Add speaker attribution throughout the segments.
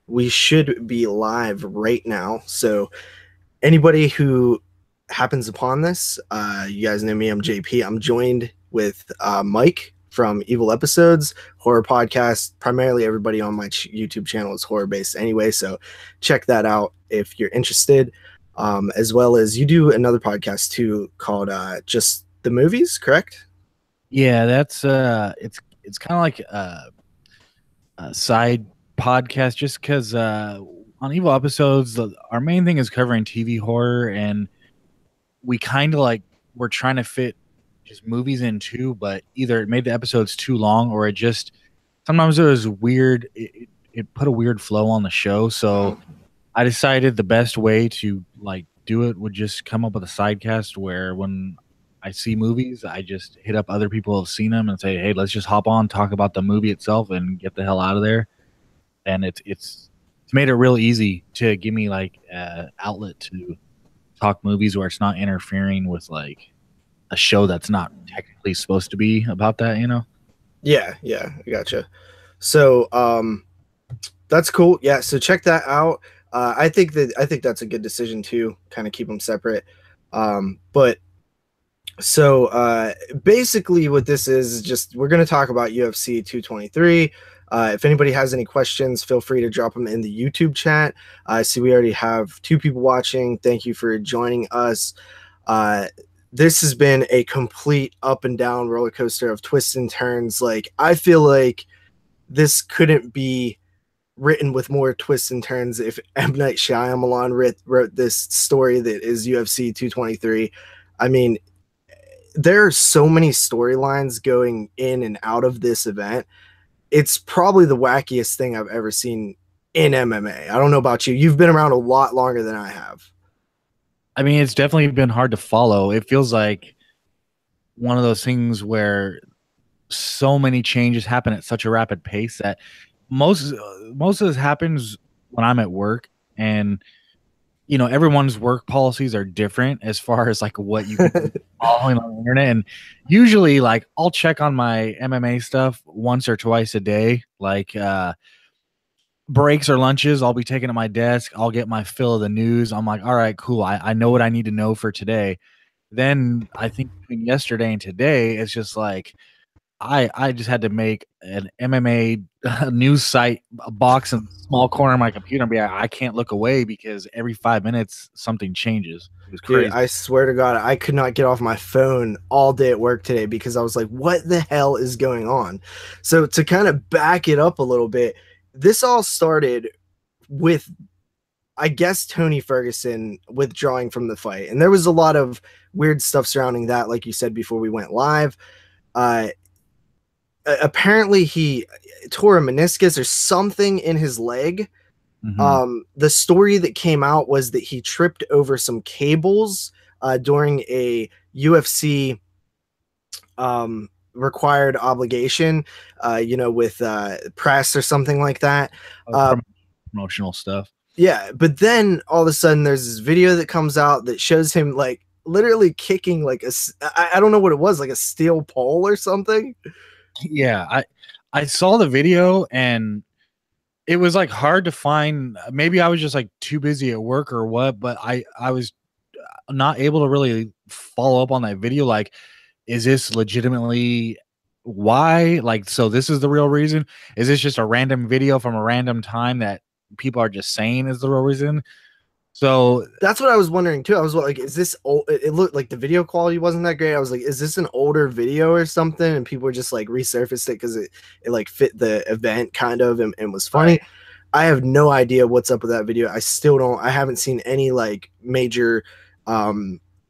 Speaker 1: We should be live right now. So anybody who happens upon this, you guys know me. I'm JP. I'm joined with Mike from Evil Episodes horror podcast. Primarily, everybody on my YouTube channel is horror based anyway, so check that out if you're interested. As well as you do another podcast too called Just the Movies, correct?
Speaker 2: Yeah, that's it's kind of like a side podcast just because on Evil Episodes, our main thing is covering TV horror, and we kind of like we're trying to fit just movies in too, but either it made the episodes too long or it just sometimes it was weird. It put a weird flow on the show, so I decided the best way to like do it would just come up with a sidecast where when I see movies, I just hit up other people who've seen them and say, "Hey, let's just hop on, talk about the movie itself, and get the hell out of there." And it's made it real easy to give me like outlet to talk movies where it's not interfering with like a show that's not technically supposed to be about that, you know?
Speaker 1: Yeah, I gotcha. So that's cool. Yeah, so check that out. I think that's a good decision too. Kind of keep them separate. But so basically, what this is just we're going to talk about UFC 223. If anybody has any questions, feel free to drop them in the YouTube chat. I see we already have 2 people watching. Thank you for joining us. This has been a complete up and down roller coaster of twists and turns. Like, I feel like this couldn't be written with more twists and turns if M. Night Shyamalan wrote this story that is UFC 223. I mean, there are so many storylines going in and out of this event. It's probably the wackiest thing I've ever seen in MMA. I don't know about you. You've been around a lot longer than I have.
Speaker 2: I mean, it's definitely been hard to follow. It feels like one of those things where so many changes happen at such a rapid pace that most of this happens when I'm at work, and you know everyone's work policies are different as far as like what you can be following on the internet. And usually, like I'll check on my MMA stuff once or twice a day, like breaks or lunches. I'll be taking at my desk. I'll get my fill of the news. I'm like, all right, cool. I know what I need to know for today. Then I think between yesterday and today, it's just like I just had to make an MMA news site a box in a small corner of my computer and be like, I can't look away because every 5 minutes something changes. It was
Speaker 1: Dude,
Speaker 2: crazy.
Speaker 1: I swear to God, I could not get off my phone all day at work today because I was like, what the hell is going on? So to kind of back it up a little bit, this all started with, I guess, Tony Ferguson withdrawing from the fight. And there was a lot of weird stuff surrounding that, like you said before we went live. Apparently he tore a meniscus or something in his leg. The story that came out was that he tripped over some cables during a UFC required obligation, with press or something like that.
Speaker 2: Promotional stuff.
Speaker 1: Yeah, but then all of a sudden there's this video that comes out that shows him like literally kicking like I don't know what it was, like a steel pole or something.
Speaker 2: Yeah, I saw the video and it was like hard to find. Maybe I was just like too busy at work or what, but I was not able to really follow up on that video. Like, is this legitimately why? Like, so this is the real reason? Is this just a random video from a random time that people are just saying is the real reason? So
Speaker 1: that's what I was wondering too. I was like, is this old? It looked like the video quality wasn't that great. I was like, is this an older video or something? And people were just like resurfaced it because it like fit the event kind of and was funny. Right. I have no idea what's up with that video. I haven't seen any like major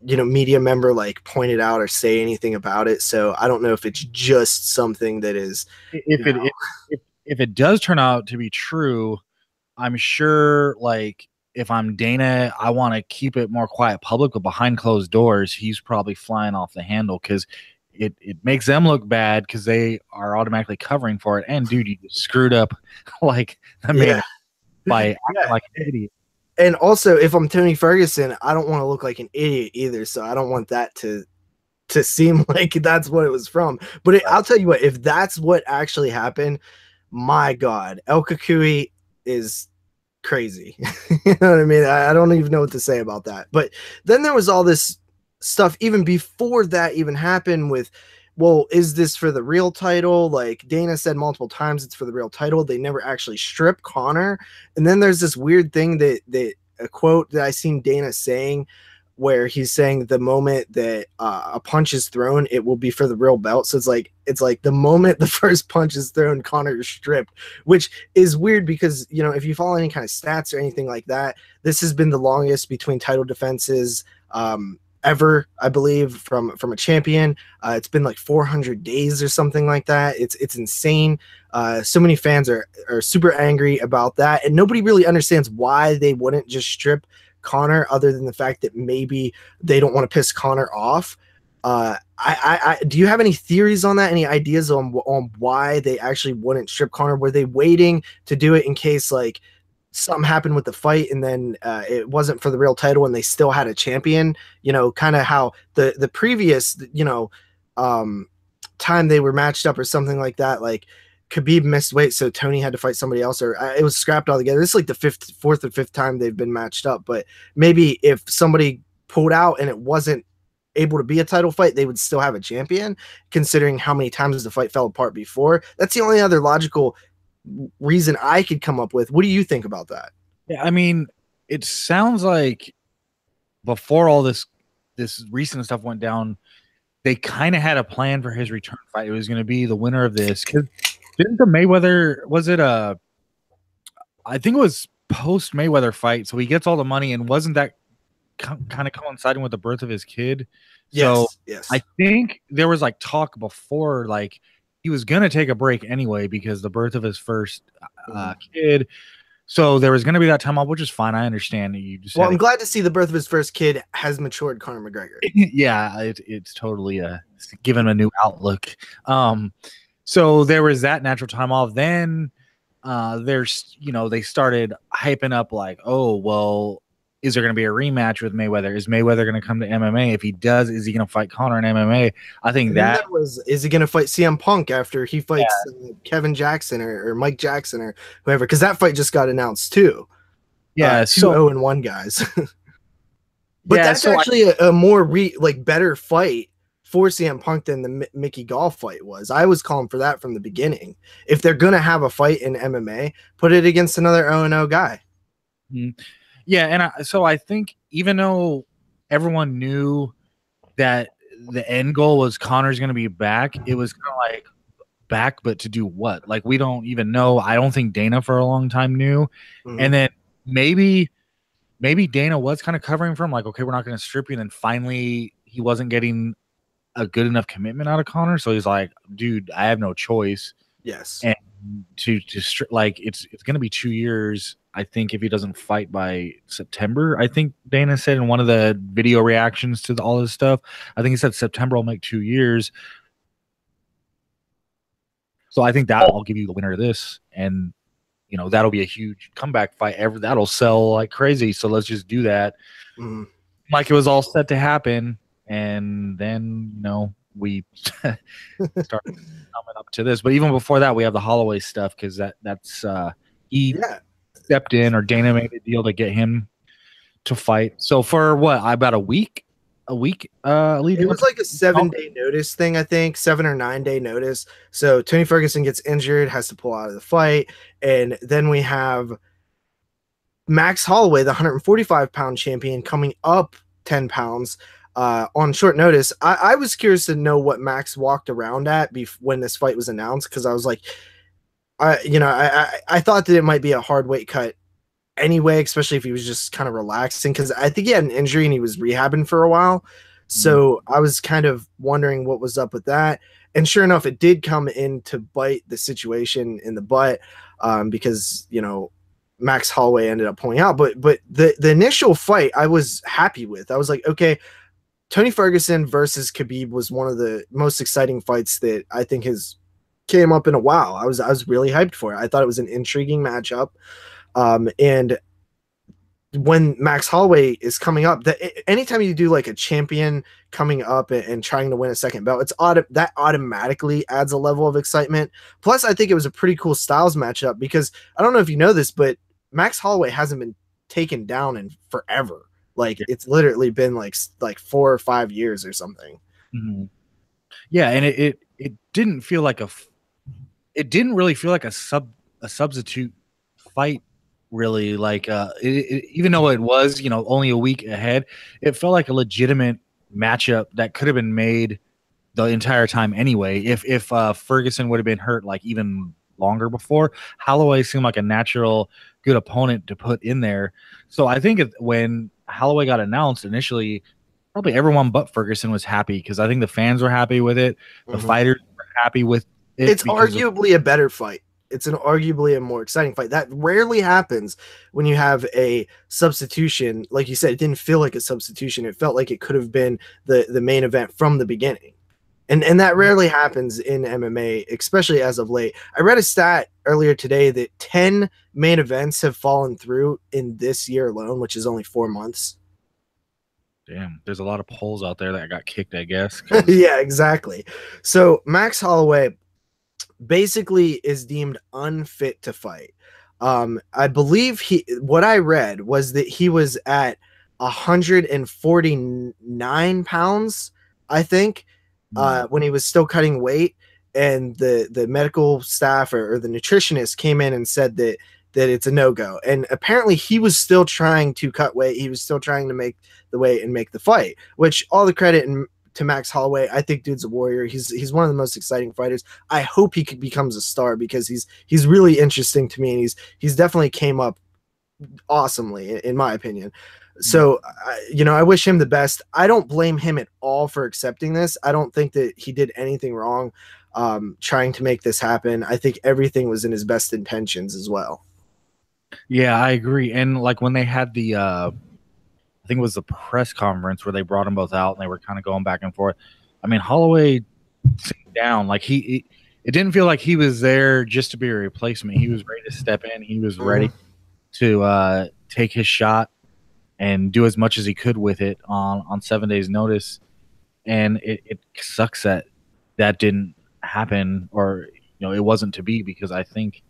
Speaker 1: media member like point it out or say anything about it. So I don't know if it's just something that is
Speaker 2: if it does turn out to be true, I'm sure like if I'm Dana, I want to keep it more quiet public, but behind closed doors, he's probably flying off the handle because it makes them look bad because they are automatically covering for it. And dude, you screwed up like the man by acting like an idiot.
Speaker 1: And also, if I'm Tony Ferguson, I don't want to look like an idiot either. So I don't want that to seem like that's what it was from. But I'll tell you what, if that's what actually happened, my God, El Kakui, is crazy. You know what I mean? I don't even know what to say about that. But then there was all this stuff even before that even happened with, well, is this for the real title? Like Dana said multiple times, it's for the real title. They never actually strip Connor. And then there's this weird thing that a quote that I seen Dana saying, where he's saying the moment that a punch is thrown, it will be for the real belt. So it's like the moment the first punch is thrown, Connor is stripped, which is weird because, you know, if you follow any kind of stats or anything like that, this has been the longest between title defenses ever, I believe, from a champion. It's been like 400 days or something like that. It's insane. So many fans are super angry about that, and nobody really understands why they wouldn't just strip Connor, other than the fact that maybe they don't want to piss Connor off. I do you have any theories on that? Any ideas on why they actually wouldn't strip Connor? Were they waiting to do it in case like something happened with the fight and then it wasn't for the real title and they still had a champion? You know, kind of how the previous, you know, time they were matched up or something like that, like Khabib missed weight, so Tony had to fight somebody else, or it was scrapped altogether. This is like the fourth or fifth time they've been matched up. But maybe if somebody pulled out and it wasn't able to be a title fight, they would still have a champion, considering how many times the fight fell apart before. That's the only other logical reason I could come up with. What do you think about that?
Speaker 2: Yeah, I mean, it sounds like before all this recent stuff went down, they kind of had a plan for his return fight. It was going to be the winner of this. Didn't the Mayweather, was it I think it was post Mayweather fight, so he gets all the money, and wasn't that kind of coinciding with the birth of his kid? So
Speaker 1: yes.
Speaker 2: I think there was like talk before, like he was gonna take a break anyway because the birth of his first kid. So there was gonna be that time off, which is fine. I understand that you just.
Speaker 1: Well, I'm glad to see the birth of his first kid has matured Conor McGregor.
Speaker 2: Yeah, it's totally given him a new outlook. So there was that natural time off. Then there's, you know, they started hyping up like, oh, well, is there going to be a rematch with Mayweather? Is Mayweather going to come to MMA? If he does, is he going to fight Conor in MMA? I think that
Speaker 1: was, is he going to fight CM Punk after he fights Kevin Jackson or Mike Jackson or whoever? Because that fight just got announced too.
Speaker 2: Yeah,
Speaker 1: 2-0-1 guys. But yeah, that's actually a more better fight for CM Punk than the Mickey Gall fight was. I was calling for that from the beginning. If they're going to have a fight in MMA, put it against another 0-0 guy.
Speaker 2: Yeah, and so I think even though everyone knew that the end goal was Conor's going to be back, it was kind of like back, but to do what? Like, we don't even know. I don't think Dana for a long time knew. And then maybe Dana was kind of covering for him, like, okay, we're not going to strip you. And then finally he wasn't getting a good enough commitment out of Conor, so he's like, dude, I have no choice.
Speaker 1: Yes.
Speaker 2: And to like, it's going to be 2 years, I think, if he doesn't fight by September. I think Dana said in one of the video reactions to all this stuff, I think he said September will make 2 years. So I think that'll give you the winner of this, and you know, that'll be a huge comeback fight. That'll sell like crazy. So let's just do that. Like it was all set to happen. And then, you know, we started coming up to this. But even before that, we have the Holloway stuff, because that's he stepped in, or Dana made a deal to get him to fight. So for what, about a week? It was like a 7-day notice thing, I think, 7 or 9 day notice. So Tony Ferguson gets injured, has to pull out of the fight. And then we have Max Holloway, the 145-pound champion, coming up 10 pounds. On short notice. I was curious to know what Max walked around at when this fight was announced, because I was like, I thought that it might be a hard weight cut anyway, especially if he was just kind of relaxing, because I think he had an injury and he was rehabbing for a while. So I was kind of wondering what was up with that. And sure enough, it did come in to bite the situation in the butt, because, you know, Max Holloway ended up pulling out. But the initial fight I was happy with. I was like, okay, Tony Ferguson versus Khabib was one of the most exciting fights that I think has came up in a while. I was really hyped for it. I thought it was an intriguing matchup. And
Speaker 1: when Max Holloway is coming up, that anytime you do like a champion coming up and trying to win a second belt, that automatically adds a level of excitement. Plus, I think it was a pretty cool styles matchup because I don't know if you know this, but Max Holloway hasn't been taken down in forever. Like it's literally been like 4 or 5 years or something.
Speaker 2: Mm-hmm. Yeah, and it didn't feel like it didn't really feel like a substitute fight, really. Like even though it was, you know, only a week ahead, it felt like a legitimate matchup that could have been made the entire time anyway. If Ferguson would have been hurt like even longer before, Holloway seemed like a natural good opponent to put in there. So I think when Holloway got announced initially, probably everyone but Ferguson was happy because I think the fans were happy with it. The fighters were happy with it.
Speaker 1: It's arguably a better fight. It's an arguably a more exciting fight. That rarely happens when you have a substitution. Like you said, it didn't feel like a substitution. It felt like it could have been the main event from the beginning. And that rarely happens in MMA, especially as of late. I read a stat earlier today that 10 main events have fallen through in this year alone, which is only 4 months.
Speaker 2: Damn, there's a lot of polls out there that got kicked, I guess.
Speaker 1: Yeah, exactly. So Max Holloway basically is deemed unfit to fight. I believe what I read was that he was at 149 pounds, I think, when he was still cutting weight, and the medical staff or the nutritionist came in and said that it's a no-go. And apparently he was still trying to cut weight. He was still trying to make the weight and make the fight, which all the credit to Max Holloway. I think dude's a warrior. He's one of the most exciting fighters. I hope he becomes a star because he's really interesting to me, and he's definitely came up awesomely in my opinion. So, I wish him the best. I don't blame him at all for accepting this. I don't think that he did anything wrong trying to make this happen. I think everything was in his best intentions as well.
Speaker 2: Yeah, I agree. And like when they had the I think it was the press conference where they brought them both out and they were kind of going back and forth. I mean, Holloway sat down. Like it didn't feel like he was there just to be a replacement. He was ready to step in. He was ready to take his shot and do as much as he could with it on 7 days notice. And it sucks that didn't happen, or it wasn't to be, because I think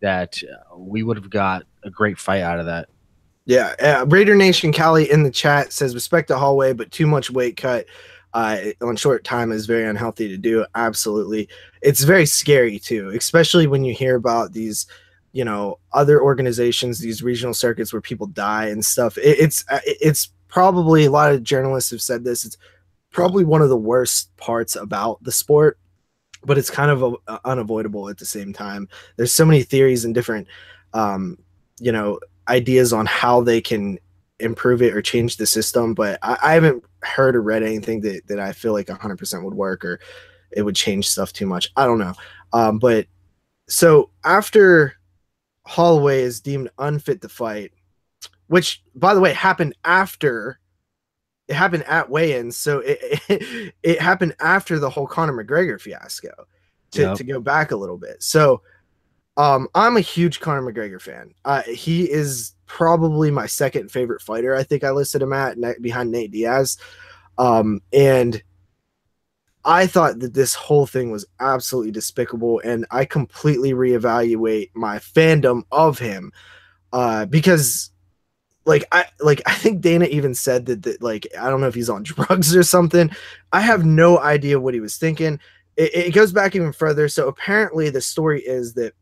Speaker 2: that we would have got a great fight out of that.
Speaker 1: Yeah, Raider Nation Cali in the chat says respect to Holloway, but too much weight cut on short time is very unhealthy to do. Absolutely. It's very scary too, especially when you hear about these other organizations, these regional circuits where people die and stuff. It's probably, a lot of journalists have said this, it's probably one of the worst parts about the sport, but it's kind of unavoidable at the same time. There's so many theories and different ideas on how they can improve it or change the system, but I haven't heard or read anything that I feel like 100% would work or it would change stuff too much. I don't know. But so after Holloway is deemed unfit to fight, which by the way happened at weigh-ins, so it happened after the whole Conor McGregor fiasco, to go back a little bit. So I'm a huge Conor McGregor fan. He is probably my second favorite fighter. I think I listed him behind Nate Diaz. And I thought that this whole thing was absolutely despicable, and I completely reevaluate my fandom of him because I think Dana even said that I don't know if he's on drugs or something. I have no idea what he was thinking. It goes back even further. So apparently the story is that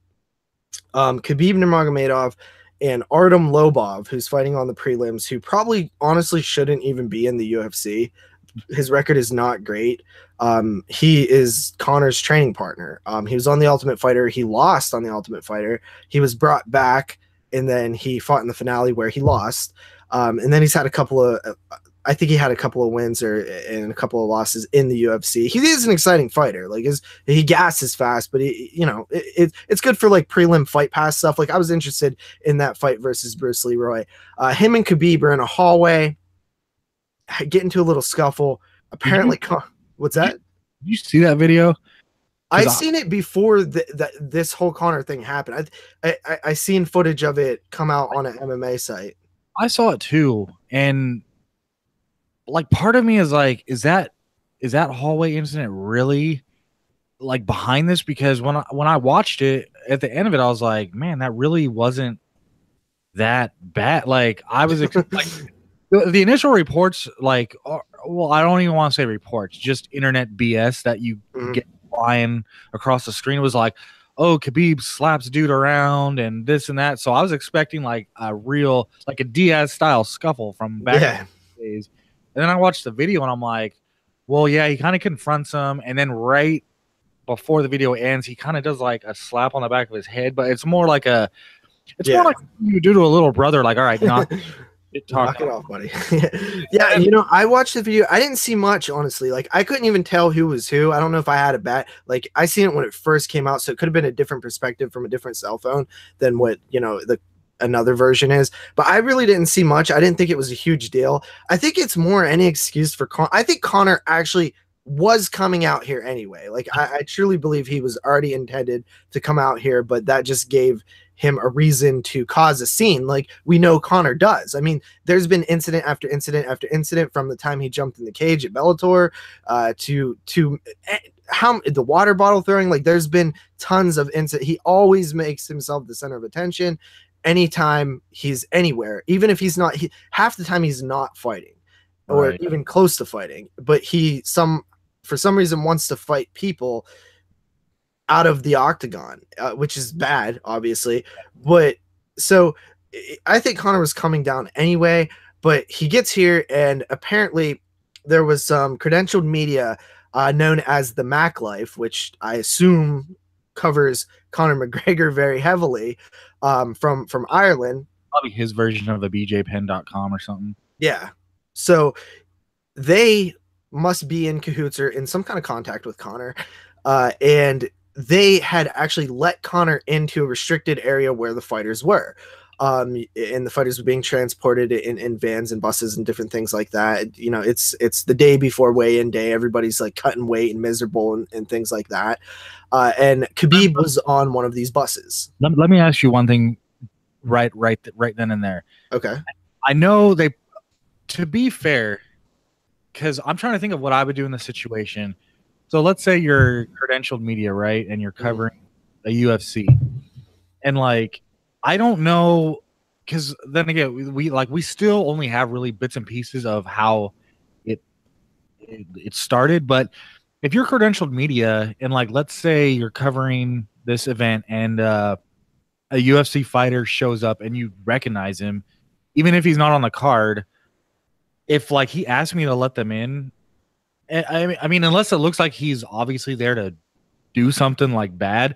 Speaker 1: Khabib Nurmagomedov and Artem Lobov, who's fighting on the prelims, who probably honestly shouldn't even be in the UFC. His record is not great. He is Conor's training partner. He was on The Ultimate Fighter. He lost on The Ultimate Fighter. He was brought back, and then he fought in the finale where he lost. And then he's had a couple of, I think he had a couple of wins and a couple of losses in the UFC. He is an exciting fighter. He gasses fast, but it's good for prelim fight pass stuff. I was interested in that fight versus Bruce Leroy. Him and Khabib are in a hallway, get into a little scuffle. Apparently, what's that?
Speaker 2: Did you see that video?
Speaker 1: I seen it before this whole Conor thing happened. I seen footage of it come out on an MMA site.
Speaker 2: I saw it too, and like part of me is like, is that hallway incident really like behind this? Because when I watched it at the end of it, I was like, man, that really wasn't that bad. Like I was like the initial reports, like, well, I don't even want to say reports, just internet BS that you get flying across the screen was like, oh, Khabib slaps dude around and this and that. So I was expecting like a real, like a Diaz style scuffle from back in the days. And then I watched the video and I'm like, well, yeah, he kind of confronts him. And then right before the video ends, he kind of does like a slap on the back of his head, but it's more like more like you do to a little brother, like, all right, knock it off, buddy.
Speaker 1: Yeah, you know, I watched the video. I didn't see much, honestly. Like, I couldn't even tell who was who. I don't know if I had a bat. Like, I seen it when it first came out, so it could have been a different perspective from a different cell phone than what, you know, another version is. But I really didn't see much. I didn't think it was a huge deal. I think it's more any excuse for I think Conor actually was coming out here anyway. Like, I truly believe he was already intended to come out here, but that just gave him a reason to cause a scene like we know Conor does. I mean, there's been incident after incident after incident from the time he jumped in the cage at Bellator to how the water bottle throwing. Like, there's been tons of incident. He always makes himself the center of attention anytime he's anywhere, even if he's not. Half the time he's not fighting or even close to fighting, but for some reason wants to fight people out of the octagon, which is bad, obviously. But so I think Conor was coming down anyway, but he gets here and apparently there was some credentialed media known as the Mac Life, which I assume covers Conor McGregor very heavily, from Ireland.
Speaker 2: Probably his version of the bjpen.com or something.
Speaker 1: Yeah. So they must be in cahoots or in some kind of contact with Conor. And they had actually let Conor into a restricted area where the fighters were. And the fighters were being transported in vans and buses and different things like that. You know, it's the day before weigh-in day. Everybody's like cutting weight and miserable and things like that. And Khabib was on one of these buses.
Speaker 2: Let me ask you one thing right then and there.
Speaker 1: Okay.
Speaker 2: I know to be fair, because I'm trying to think of what I would do in this situation. So let's say you're credentialed media, right? And you're covering a UFC. And like, I don't know, because then again, we still only have really bits and pieces of how it started. But if you're credentialed media and like, let's say you're covering this event and a UFC fighter shows up and you recognize him, even if he's not on the card, if like he asked me to let them in, I mean, unless it looks like he's obviously there to do something like bad,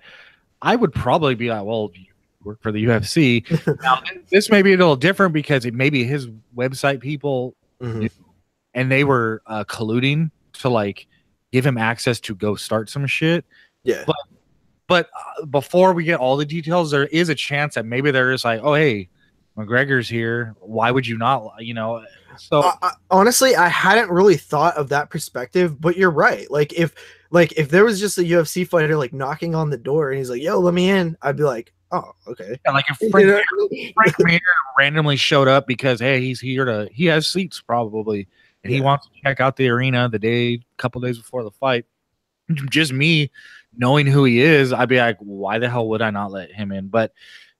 Speaker 2: I would probably be like, well, you work for the UFC. Now, this may be a little different because it may be his website people knew, and they were colluding to like give him access to go start some shit.
Speaker 1: Yeah.
Speaker 2: But before we get all the details, there is a chance that maybe there is like, oh, hey, McGregor's here. Why would you not, you know? So
Speaker 1: honestly, I hadn't really thought of that perspective, but you're right. Like if there was just a UFC fighter like knocking on the door and he's like, "Yo, let me in," I'd be like, "Oh, okay."
Speaker 2: Yeah, like if Frank Mir randomly showed up because hey, he has seats probably, and he wants to check out the arena couple days before the fight. Just me knowing who he is, I'd be like, why the hell would I not let him in? But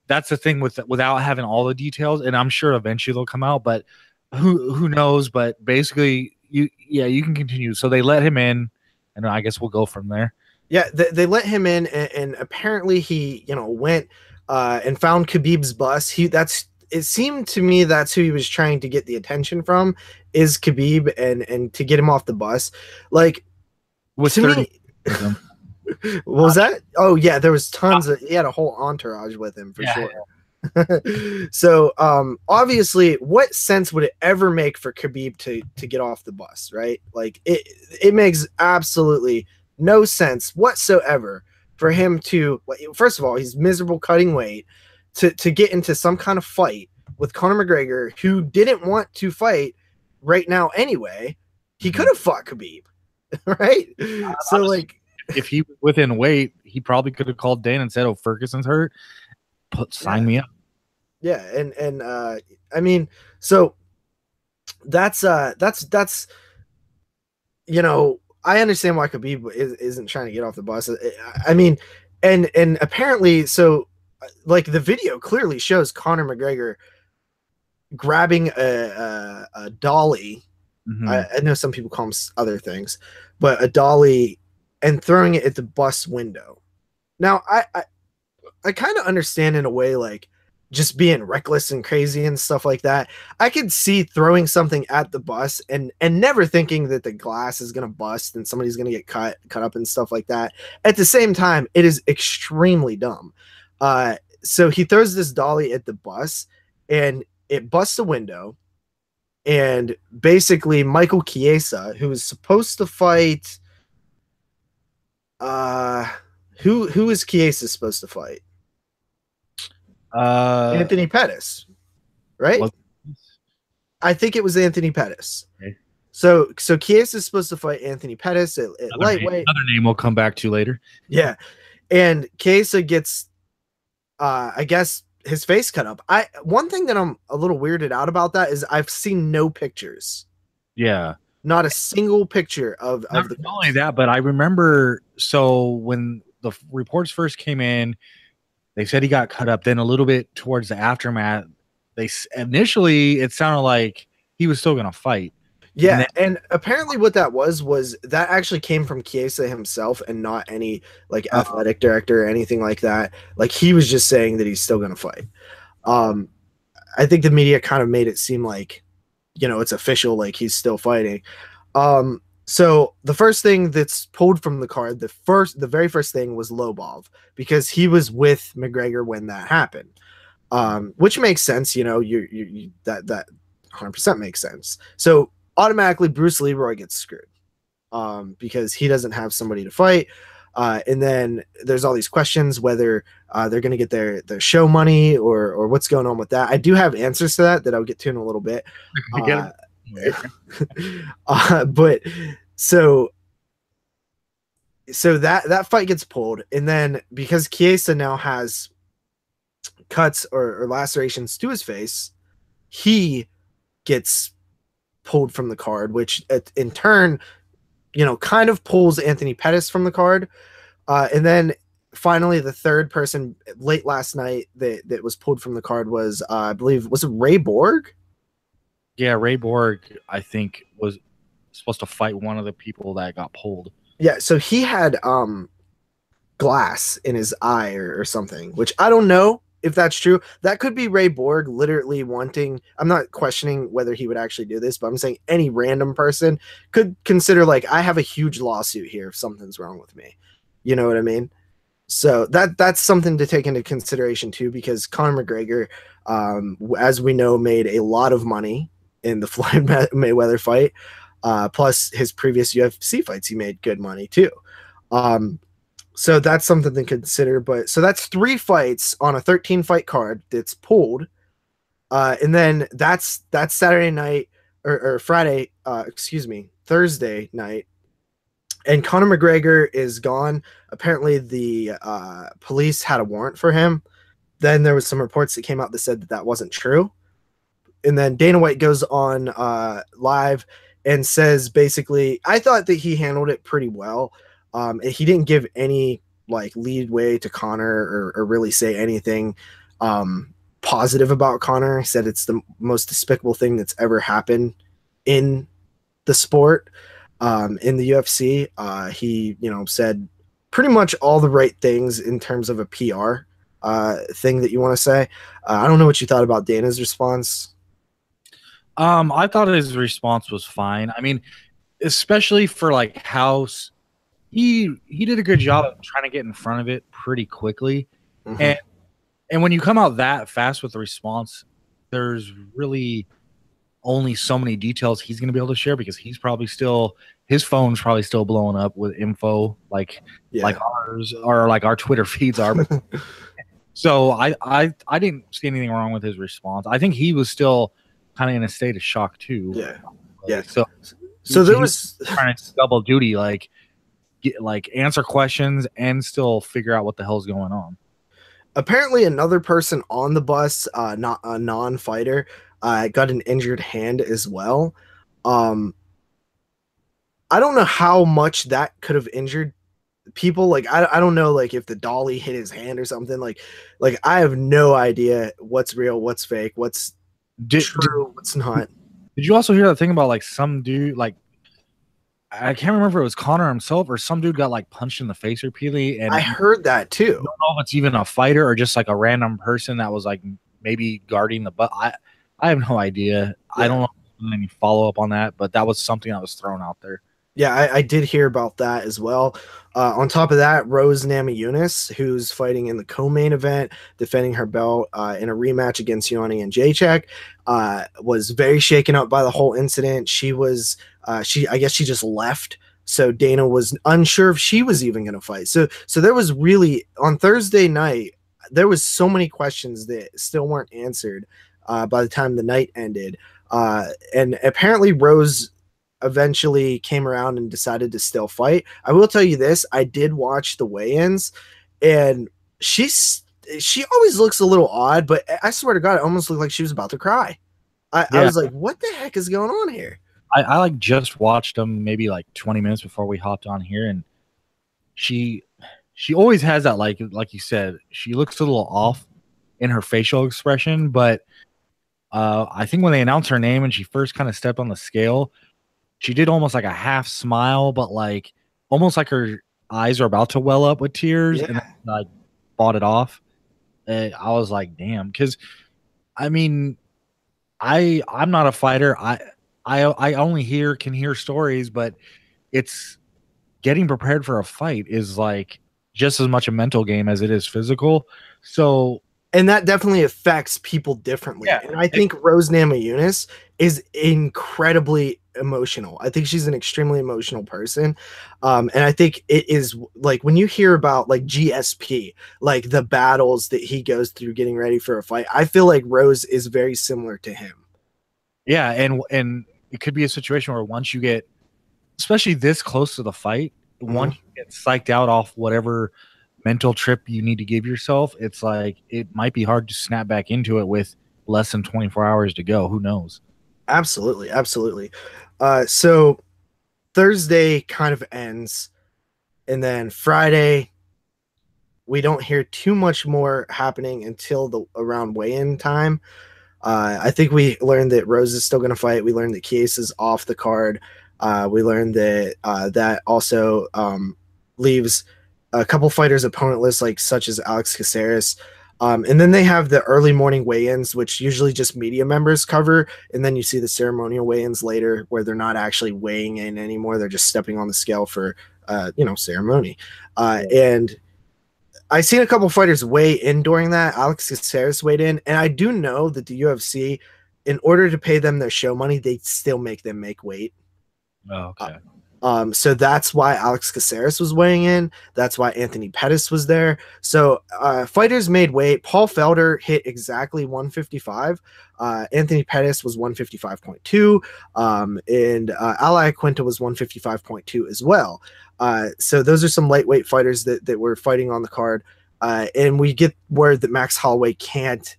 Speaker 2: that's the thing without having all the details, and I'm sure eventually they'll come out, but who knows? But basically, you can continue. So they let him in, and I guess we'll go from there.
Speaker 1: Yeah, they let him in, and apparently he, went and found Khabib's bus. It seemed to me that's who he was trying to get the attention from, is Khabib, and to get him off the bus. Like,
Speaker 2: with 30
Speaker 1: what was that? Oh yeah, there was tons of. He had a whole entourage with him for sure. Yeah. So obviously, what sense would it ever make for Khabib to get off the bus, right? Like it makes absolutely no sense whatsoever for him to. First of all, he's miserable cutting weight to get into some kind of fight with Conor McGregor, who didn't want to fight right now anyway. He could have fought Khabib, right? So like,
Speaker 2: if he was within weight, he probably could have called Dana and said, "Oh, Ferguson's hurt. Sign me up."
Speaker 1: Yeah, and I mean, so that's you know, I understand why Khabib isn't trying to get off the bus. I mean, and apparently, so like the video clearly shows Conor McGregor grabbing a dolly. I know some people call them other things, but a dolly and throwing it at the bus window. Now, I kind of understand in a way, like just being reckless and crazy and stuff like that. I could see throwing something at the bus and never thinking that the glass is gonna bust and somebody's gonna get cut up and stuff like that. At the same time, it is extremely dumb. So he throws this dolly at the bus and it busts a window. And basically, Michael Chiesa, who is supposed to fight, who is Chiesa supposed to fight? Anthony Pettis, right? I think it was Anthony Pettis. Okay. So Chiesa is supposed to fight Anthony Pettis at lightweight.
Speaker 2: Another name we'll come back to later.
Speaker 1: Yeah, and Chiesa gets, I guess, his face cut up. One thing that I'm a little weirded out about that is I've seen no pictures.
Speaker 2: Yeah,
Speaker 1: not a single picture of
Speaker 2: not only that, but I remember. So when the reports first came in, they said he got cut up. Then a little bit towards the aftermath, initially it sounded like he was still going to fight.
Speaker 1: Yeah, and apparently what that was that actually came from Chiesa himself and not any like athletic director or anything like that. Like he was just saying that he's still going to fight. I think the media kind of made it seem like, you know, it's official, like he's still fighting. So the first thing that's pulled from the card, the very first thing was Lobov, because he was with McGregor when that happened, which makes sense. You know, that 100% makes sense. So automatically Bruce Leroy gets screwed because he doesn't have somebody to fight. And then there's all these questions whether they're going to get their show money or what's going on with that. I do have answers to that I'll get to in a little bit. But so that fight gets pulled, and then because Chiesa now has cuts or lacerations to his face, he gets pulled from the card, which in turn, you know, kind of pulls Anthony Pettis from the card. And then finally the third person late last night that was pulled from the card was I believe, was it Ray Borg?
Speaker 2: Yeah, Ray Borg, I think, was supposed to fight one of the people that got pulled.
Speaker 1: Yeah, so he had glass in his eye or something, which I don't know if that's true. That could be Ray Borg literally wanting, I'm not questioning whether he would actually do this, but I'm saying any random person could consider, like, I have a huge lawsuit here if something's wrong with me. You know what I mean? So that's something to take into consideration too, because Conor McGregor, as we know, made a lot of money in the Floyd Mayweather fight. Plus his previous UFC fights, he made good money too. So that's something to consider. But so that's 3 fights on a 13 fight card that's pulled. And then that's Saturday night or Friday, Thursday night. And Conor McGregor is gone. Apparently the police had a warrant for him. Then there was some reports that came out that said that wasn't true. And then Dana White goes on live and says, basically, I thought that he handled it pretty well. He didn't give any like leadway to Conor or really say anything positive about Conor. He said it's the most despicable thing that's ever happened in the sport, in the UFC. He, said pretty much all the right things in terms of a PR thing that you want to say. I don't know what you thought about Dana's response.
Speaker 2: I thought his response was fine. I mean, especially for like how he did a good job of trying to get in front of it pretty quickly. Mm-hmm. And when you come out that fast with the response, there's really only so many details he's going to be able to share, because he's probably still, his phone's probably still blowing up with info like ours, or like our Twitter feeds are. So I didn't see anything wrong with his response. I think he was still kind of in a state of shock too.
Speaker 1: Yeah.
Speaker 2: So there was trying to double duty, like answer questions and still figure out what the hell's going on.
Speaker 1: apparently another person on the bus, not a non-fighter, got an injured hand as well. Um, I don't know how much that could have injured people. Like I don't know like if the dolly hit his hand or something. Like I have no idea what's real, what's fake, what's true, what's not.
Speaker 2: Did you also hear that thing about like some dude, like I can't remember if it was Connor himself or some dude got like punched in the face repeatedly, and
Speaker 1: I heard that too.
Speaker 2: I don't know if it's even a fighter or just like a random person that was like maybe guarding the butt. I have no idea. Yeah. I don't know any follow up on that, but that was something that was thrown out there.
Speaker 1: Yeah, I did hear about that as well. On top of that, Rose Namajunas, who's fighting in the co-main event, defending her belt in a rematch against Yoni and Jacek, was very shaken up by the whole incident. She was, I guess she just left. So Dana was unsure if she was even going to fight. So there was really, on Thursday night, there was so many questions that still weren't answered by the time the night ended. And apparently Rose eventually came around and decided to still fight. I will tell you this, I did watch the weigh-ins, and she always looks a little odd, but I swear to God, it almost looked like she was about to cry. I was like, what the heck is going on here?
Speaker 2: I like just watched them maybe like 20 minutes before we hopped on here, and she always has that, like you said, she looks a little off in her facial expression, but I think when they announced her name and she first kind of stepped on the scale, she did almost like a half smile, but like almost like her eyes are about to well up with tears, and then, like fought it off. I was like, damn, because I mean, I'm not a fighter. I only can hear stories, but it's getting prepared for a fight is like just as much a mental game as it is physical. So,
Speaker 1: and that definitely affects people differently. Yeah. And I think Rose Namajunas is incredibly emotional. I think she's an extremely emotional person. And I think it is like when you hear about like GSP, like the battles that he goes through getting ready for a fight, I feel like Rose is very similar to him.
Speaker 2: Yeah. And it could be a situation where once you get, especially this close to the fight, once you get psyched out off whatever mental trip you need to give yourself, it's like it might be hard to snap back into it with less than 24 hours to go. Who knows?
Speaker 1: Absolutely. So Thursday kind of ends, and then Friday we don't hear too much more happening until around weigh-in time. I think we learned that Rose is still going to fight. We learned that Chiesa is off the card. We learned that that also leaves a couple fighters opponentless, like such as Alex Caceres. And then they have the early morning weigh-ins, which usually just media members cover. And then you see the ceremonial weigh-ins later where they're not actually weighing in anymore. They're just stepping on the scale for, ceremony. And I seen a couple fighters weigh in during that. Alex Caceres weighed in. And I do know that the UFC, in order to pay them their show money, they still make them make weight.
Speaker 2: Oh, okay.
Speaker 1: So that's why Alex Caceres was weighing in. That's why Anthony Pettis was there. So fighters made weight. Paul Felder hit exactly 155. Anthony Pettis was 155.2. And Ali Quinta was 155.2 as well. So those are some lightweight fighters that were fighting on the card. And we get word that Max Holloway can't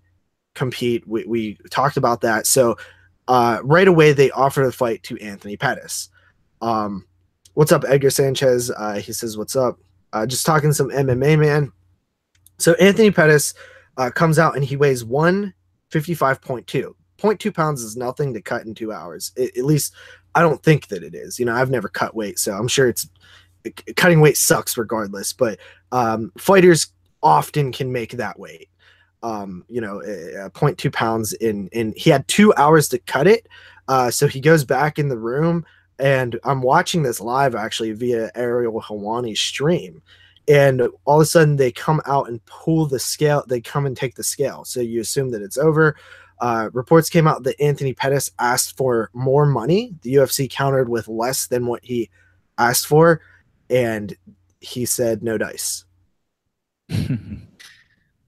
Speaker 1: compete. We talked about that. So right away, they offer the fight to Anthony Pettis. What's up, Edgar Sanchez? He says, what's up? Just talking some MMA, man. So Anthony Pettis comes out and he weighs 155.2. 0.2 pounds is nothing to cut in 2 hours. At least I don't think that it is. I've never cut weight, so I'm sure cutting weight sucks regardless. But fighters often can make that weight. 0.2 pounds in he had 2 hours to cut it. So he goes back in the room. And I'm watching this live actually via Ariel Helwani's stream. And all of a sudden they come out and pull the scale. They come and take the scale. So you assume that it's over. Reports came out that Anthony Pettis asked for more money. The UFC countered with less than what he asked for. And he said, no dice.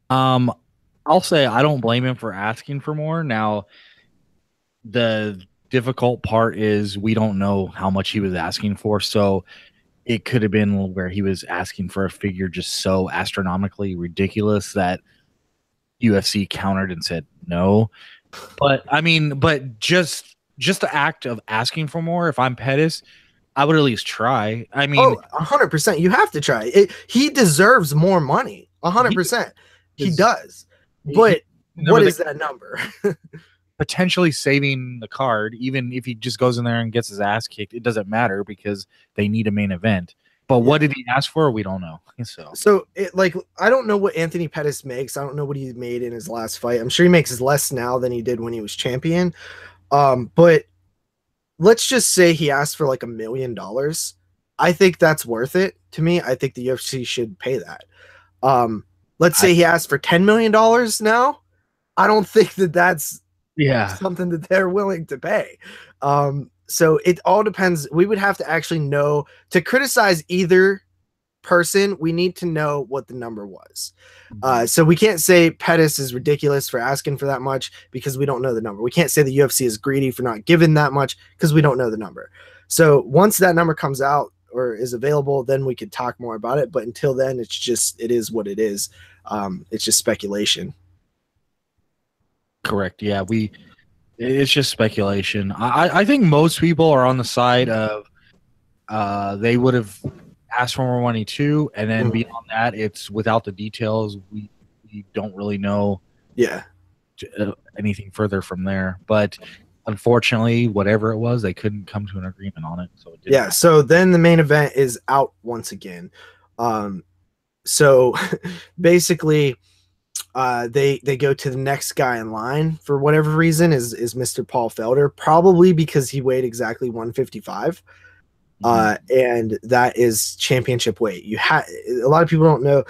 Speaker 2: I'll say I don't blame him for asking for more. Now, the difficult part is we don't know how much he was asking for, so it could have been where he was asking for a figure just so astronomically ridiculous that UFC countered and said no. But I mean, but just the act of asking for more, if I'm Pettis, I would at least try. I mean,
Speaker 1: 100%. You have to try it. He deserves more money. 100%. He does. But what is that number?
Speaker 2: Potentially saving the card, even if he just goes in there and gets his ass kicked, it doesn't matter because they need a main event. But what did he ask for? We don't know.
Speaker 1: So I don't know what Anthony Pettis makes. I don't know what he made in his last fight. I'm sure he makes less now than he did when he was champion. But let's just say he asked for like $1 million. I think that's worth it to me. I think the UFC should pay that. Let's say he asked for $10 million now. I don't think that's something that they're willing to pay. So it all depends. We would have to actually know to criticize either person. We need to know what the number was. So we can't say Pettis is ridiculous for asking for that much because we don't know the number. We can't say the UFC is greedy for not giving that much because we don't know the number. So once that number comes out or is available, then we could talk more about it. But until then, it is what it is. It's just speculation.
Speaker 2: Correct. Yeah, it's just speculation. I think most people are on the side of they would have asked for more money too, and then beyond that, it's without the details. We don't really know anything further from there. But unfortunately, whatever it was, they couldn't come to an agreement on it. So
Speaker 1: so then the main event is out once again. So basically, they go to the next guy in line for whatever reason is Mr. Paul Felder, probably because he weighed exactly 155. And that is championship weight. A lot of people don't know,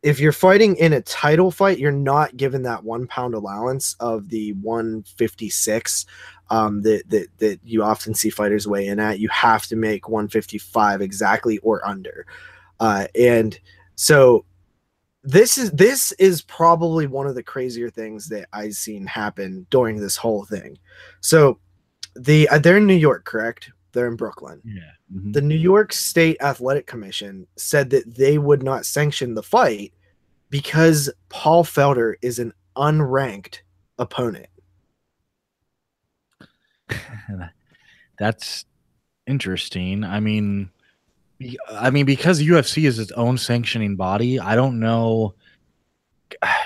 Speaker 1: if you're fighting in a title fight, you're not given that 1 pound allowance of the 156 that you often see fighters weigh in at. You have to make 155 exactly or under. And so this is probably one of the crazier things that I've seen happen during this whole thing. So they're in New York, correct? They're in Brooklyn.
Speaker 2: Yeah.
Speaker 1: The New York State Athletic Commission said that they would not sanction the fight because Paul Felder is an unranked opponent.
Speaker 2: That's interesting. I mean, because UFC is its own sanctioning body, I don't know.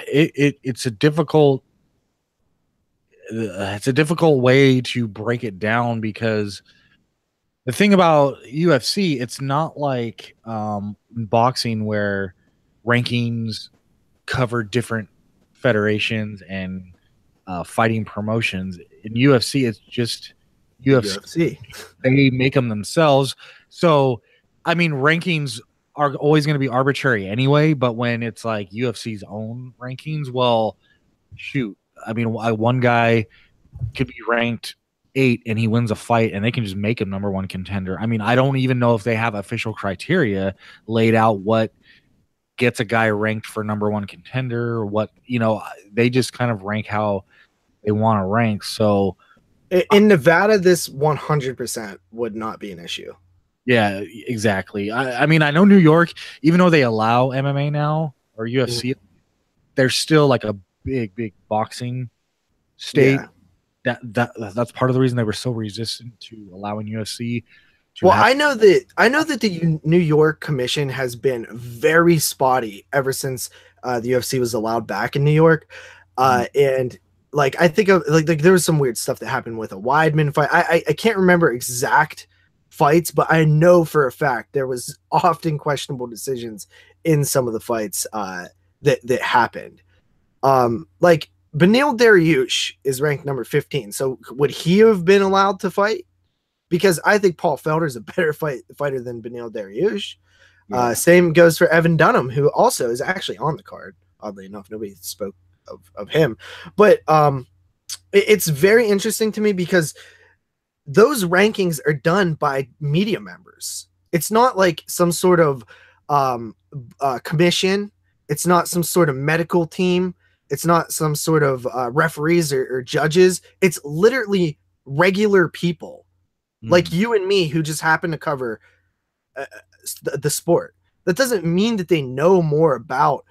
Speaker 2: It's a difficult way to break it down, because the thing about UFC, it's not like boxing where rankings cover different federations and fighting promotions. In UFC, it's just UFC. They make them themselves. So, I mean, rankings are always going to be arbitrary anyway, but when it's like UFC's own rankings, well, shoot. I mean, one guy could be ranked 8 and he wins a fight and they can just make him number 1 contender. I mean, I don't even know if they have official criteria laid out what gets a guy ranked for number 1 contender, or what, they just kind of rank how they want to rank. So
Speaker 1: in Nevada, this 100% would not be an issue.
Speaker 2: Yeah, exactly. I mean, I know New York, even though they allow MMA now or UFC, they're still like a big boxing state. Yeah. That's part of the reason they were so resistant to allowing UFC.
Speaker 1: I know that the New York Commission has been very spotty ever since the UFC was allowed back in New York, and like I think of like there was some weird stuff that happened with a Weidman fight. I can't remember exact fights, but I know for a fact there was often questionable decisions in some of the fights that happened. Like Beneil Dariush is ranked number 15. So would he have been allowed to fight? Because I think Paul Felder is a better fighter than Beneil Dariush. Yeah. Same goes for Evan Dunham, who also is actually on the card. Oddly enough, nobody spoke of him. But it's very interesting to me because those rankings are done by media members. It's not like some sort of commission. It's not some sort of medical team. It's not some sort of referees or judges. It's literally regular people like you and me who just happen to cover the sport. That doesn't mean that they know more about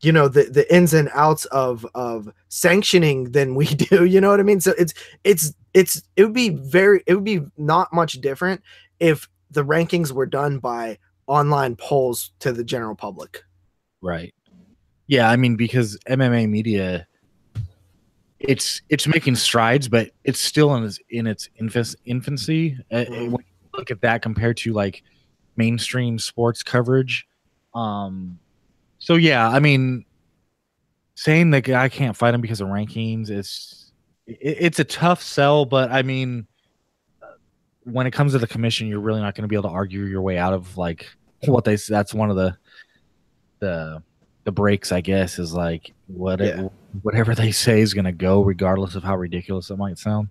Speaker 1: you know, the ins and outs of sanctioning than we do. You know what I mean? So it would be not much different if the rankings were done by online polls to the general public.
Speaker 2: Right. Yeah, I mean, because MMA media, it's making strides, but it's still in its infancy. When you look at that compared to like mainstream sports coverage, so yeah, I mean, saying the guy can't fight him because of rankings it's a tough sell, but I mean, when it comes to the commission, you're really not going to be able to argue your way out of like what they. That's one of the breaks, I guess, is like whatever they say is going to go, regardless of how ridiculous it might sound.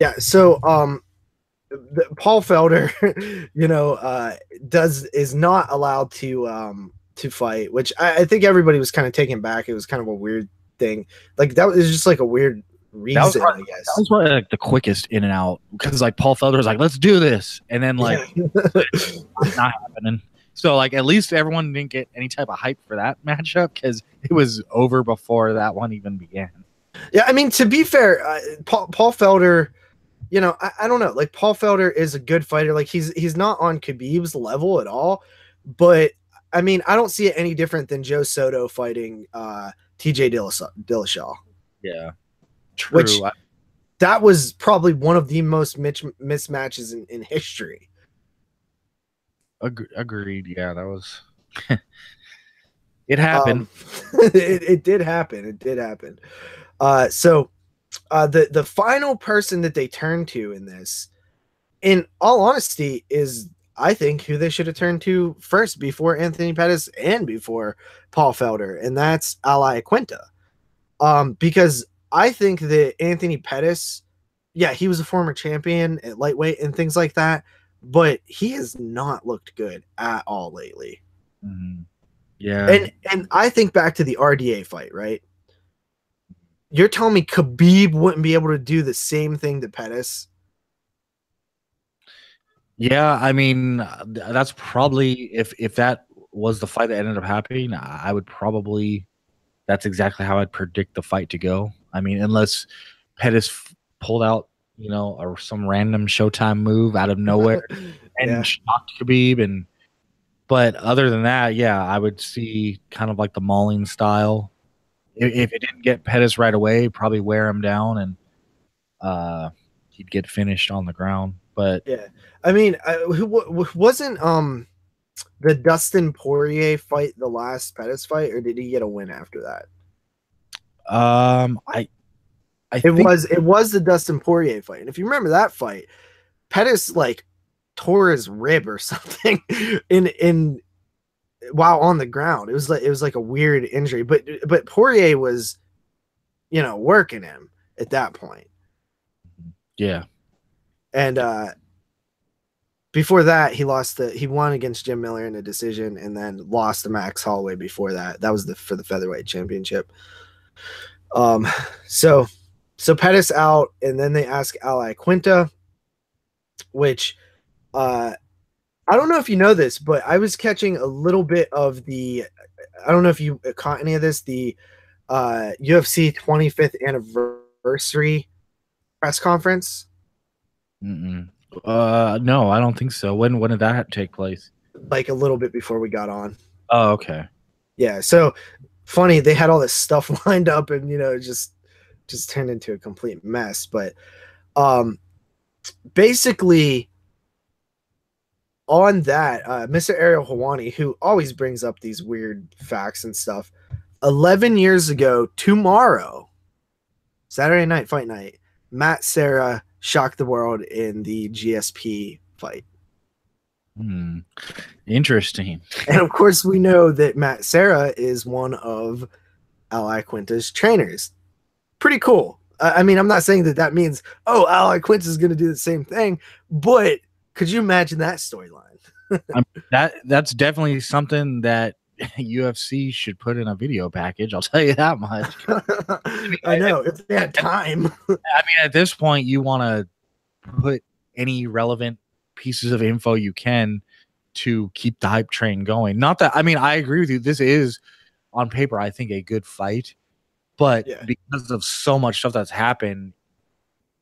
Speaker 1: Yeah. So, Paul Felder, you know, is not allowed to fight, which I think everybody was kind of taken back. It was kind of a weird thing. Like that was just like a weird reason, I guess.
Speaker 2: That was probably like the quickest in and out, because like Paul Felder was like, let's do this, and then like not happening. So like at least everyone didn't get any type of hype for that matchup, because it was over before that one even began.
Speaker 1: Yeah, I mean, to be fair, Paul Felder, you know, I don't know. Like Paul Felder is a good fighter. Like he's not on Khabib's level at all, but I mean, I don't see it any different than Joe Soto fighting TJ Dillashaw.
Speaker 2: Yeah, true.
Speaker 1: Which that was probably one of the most mismatches in history.
Speaker 2: Agreed. Yeah, that was. It happened.
Speaker 1: It did happen. It did happen. So the final person that they turned to in this, in all honesty, is I think who they should have turned to first before Anthony Pettis and before Paul Felder, and that's Al Iaquinta. Because I think that Anthony Pettis, yeah, he was a former champion at lightweight and things like that, but he has not looked good at all lately.
Speaker 2: Mm-hmm. Yeah.
Speaker 1: And I think back to the RDA fight, right? You're telling me Khabib wouldn't be able to do the same thing to Pettis?
Speaker 2: Yeah, I mean, that's probably if that was the fight that ended up happening, I would probably, that's exactly how I'd predict the fight to go. I mean, unless Pettis pulled out, you know, or some random Showtime move out of nowhere and shocked Khabib, but other than that, yeah, I would see kind of like the mauling style. If it didn't get Pettis right away, probably wear him down and he'd get finished on the ground. But
Speaker 1: yeah, I mean, wasn't the Dustin Poirier fight the last Pettis fight, or did he get a win after that? It was the Dustin Poirier fight, and if you remember that fight, Pettis like tore his rib or something in while on the ground. It was like a weird injury, but Poirier was, you know, working him at that point.
Speaker 2: Yeah.
Speaker 1: And before that, he won against Jim Miller in a decision, and then lost to Max Holloway before that. That was for the featherweight championship. So Pettis out, and then they ask Al Iaquinta, which I don't know if you know this, but I was catching a little bit of I don't know if you caught any of this, the UFC 25th anniversary press conference.
Speaker 2: No, I don't think so. When did that take place?
Speaker 1: Like a little bit before we got on.
Speaker 2: Oh, okay.
Speaker 1: Yeah, so funny, they had all this stuff lined up, and you know, just turned into a complete mess. But basically on that, Mr. Ariel Helwani, who always brings up these weird facts and stuff, 11 years ago tomorrow, Saturday night fight night, Matt Serra shocked the world in the GSP fight.
Speaker 2: Interesting.
Speaker 1: And of course, we know that Matt Serra is one of Al Iaquinta's trainers. Pretty cool. I mean, I'm not saying that means, oh, Al Iaquinta is going to do the same thing, but could you imagine that storyline?
Speaker 2: That's definitely something that UFC should put in a video package. I'll tell you that much.
Speaker 1: I know, if they had time.
Speaker 2: I mean, at this point, you want to put any relevant pieces of info you can to keep the hype train going. Not that, I mean, I agree with you. This is on paper, I think, a good fight. But
Speaker 1: Yeah.
Speaker 2: because of so much stuff that's happened,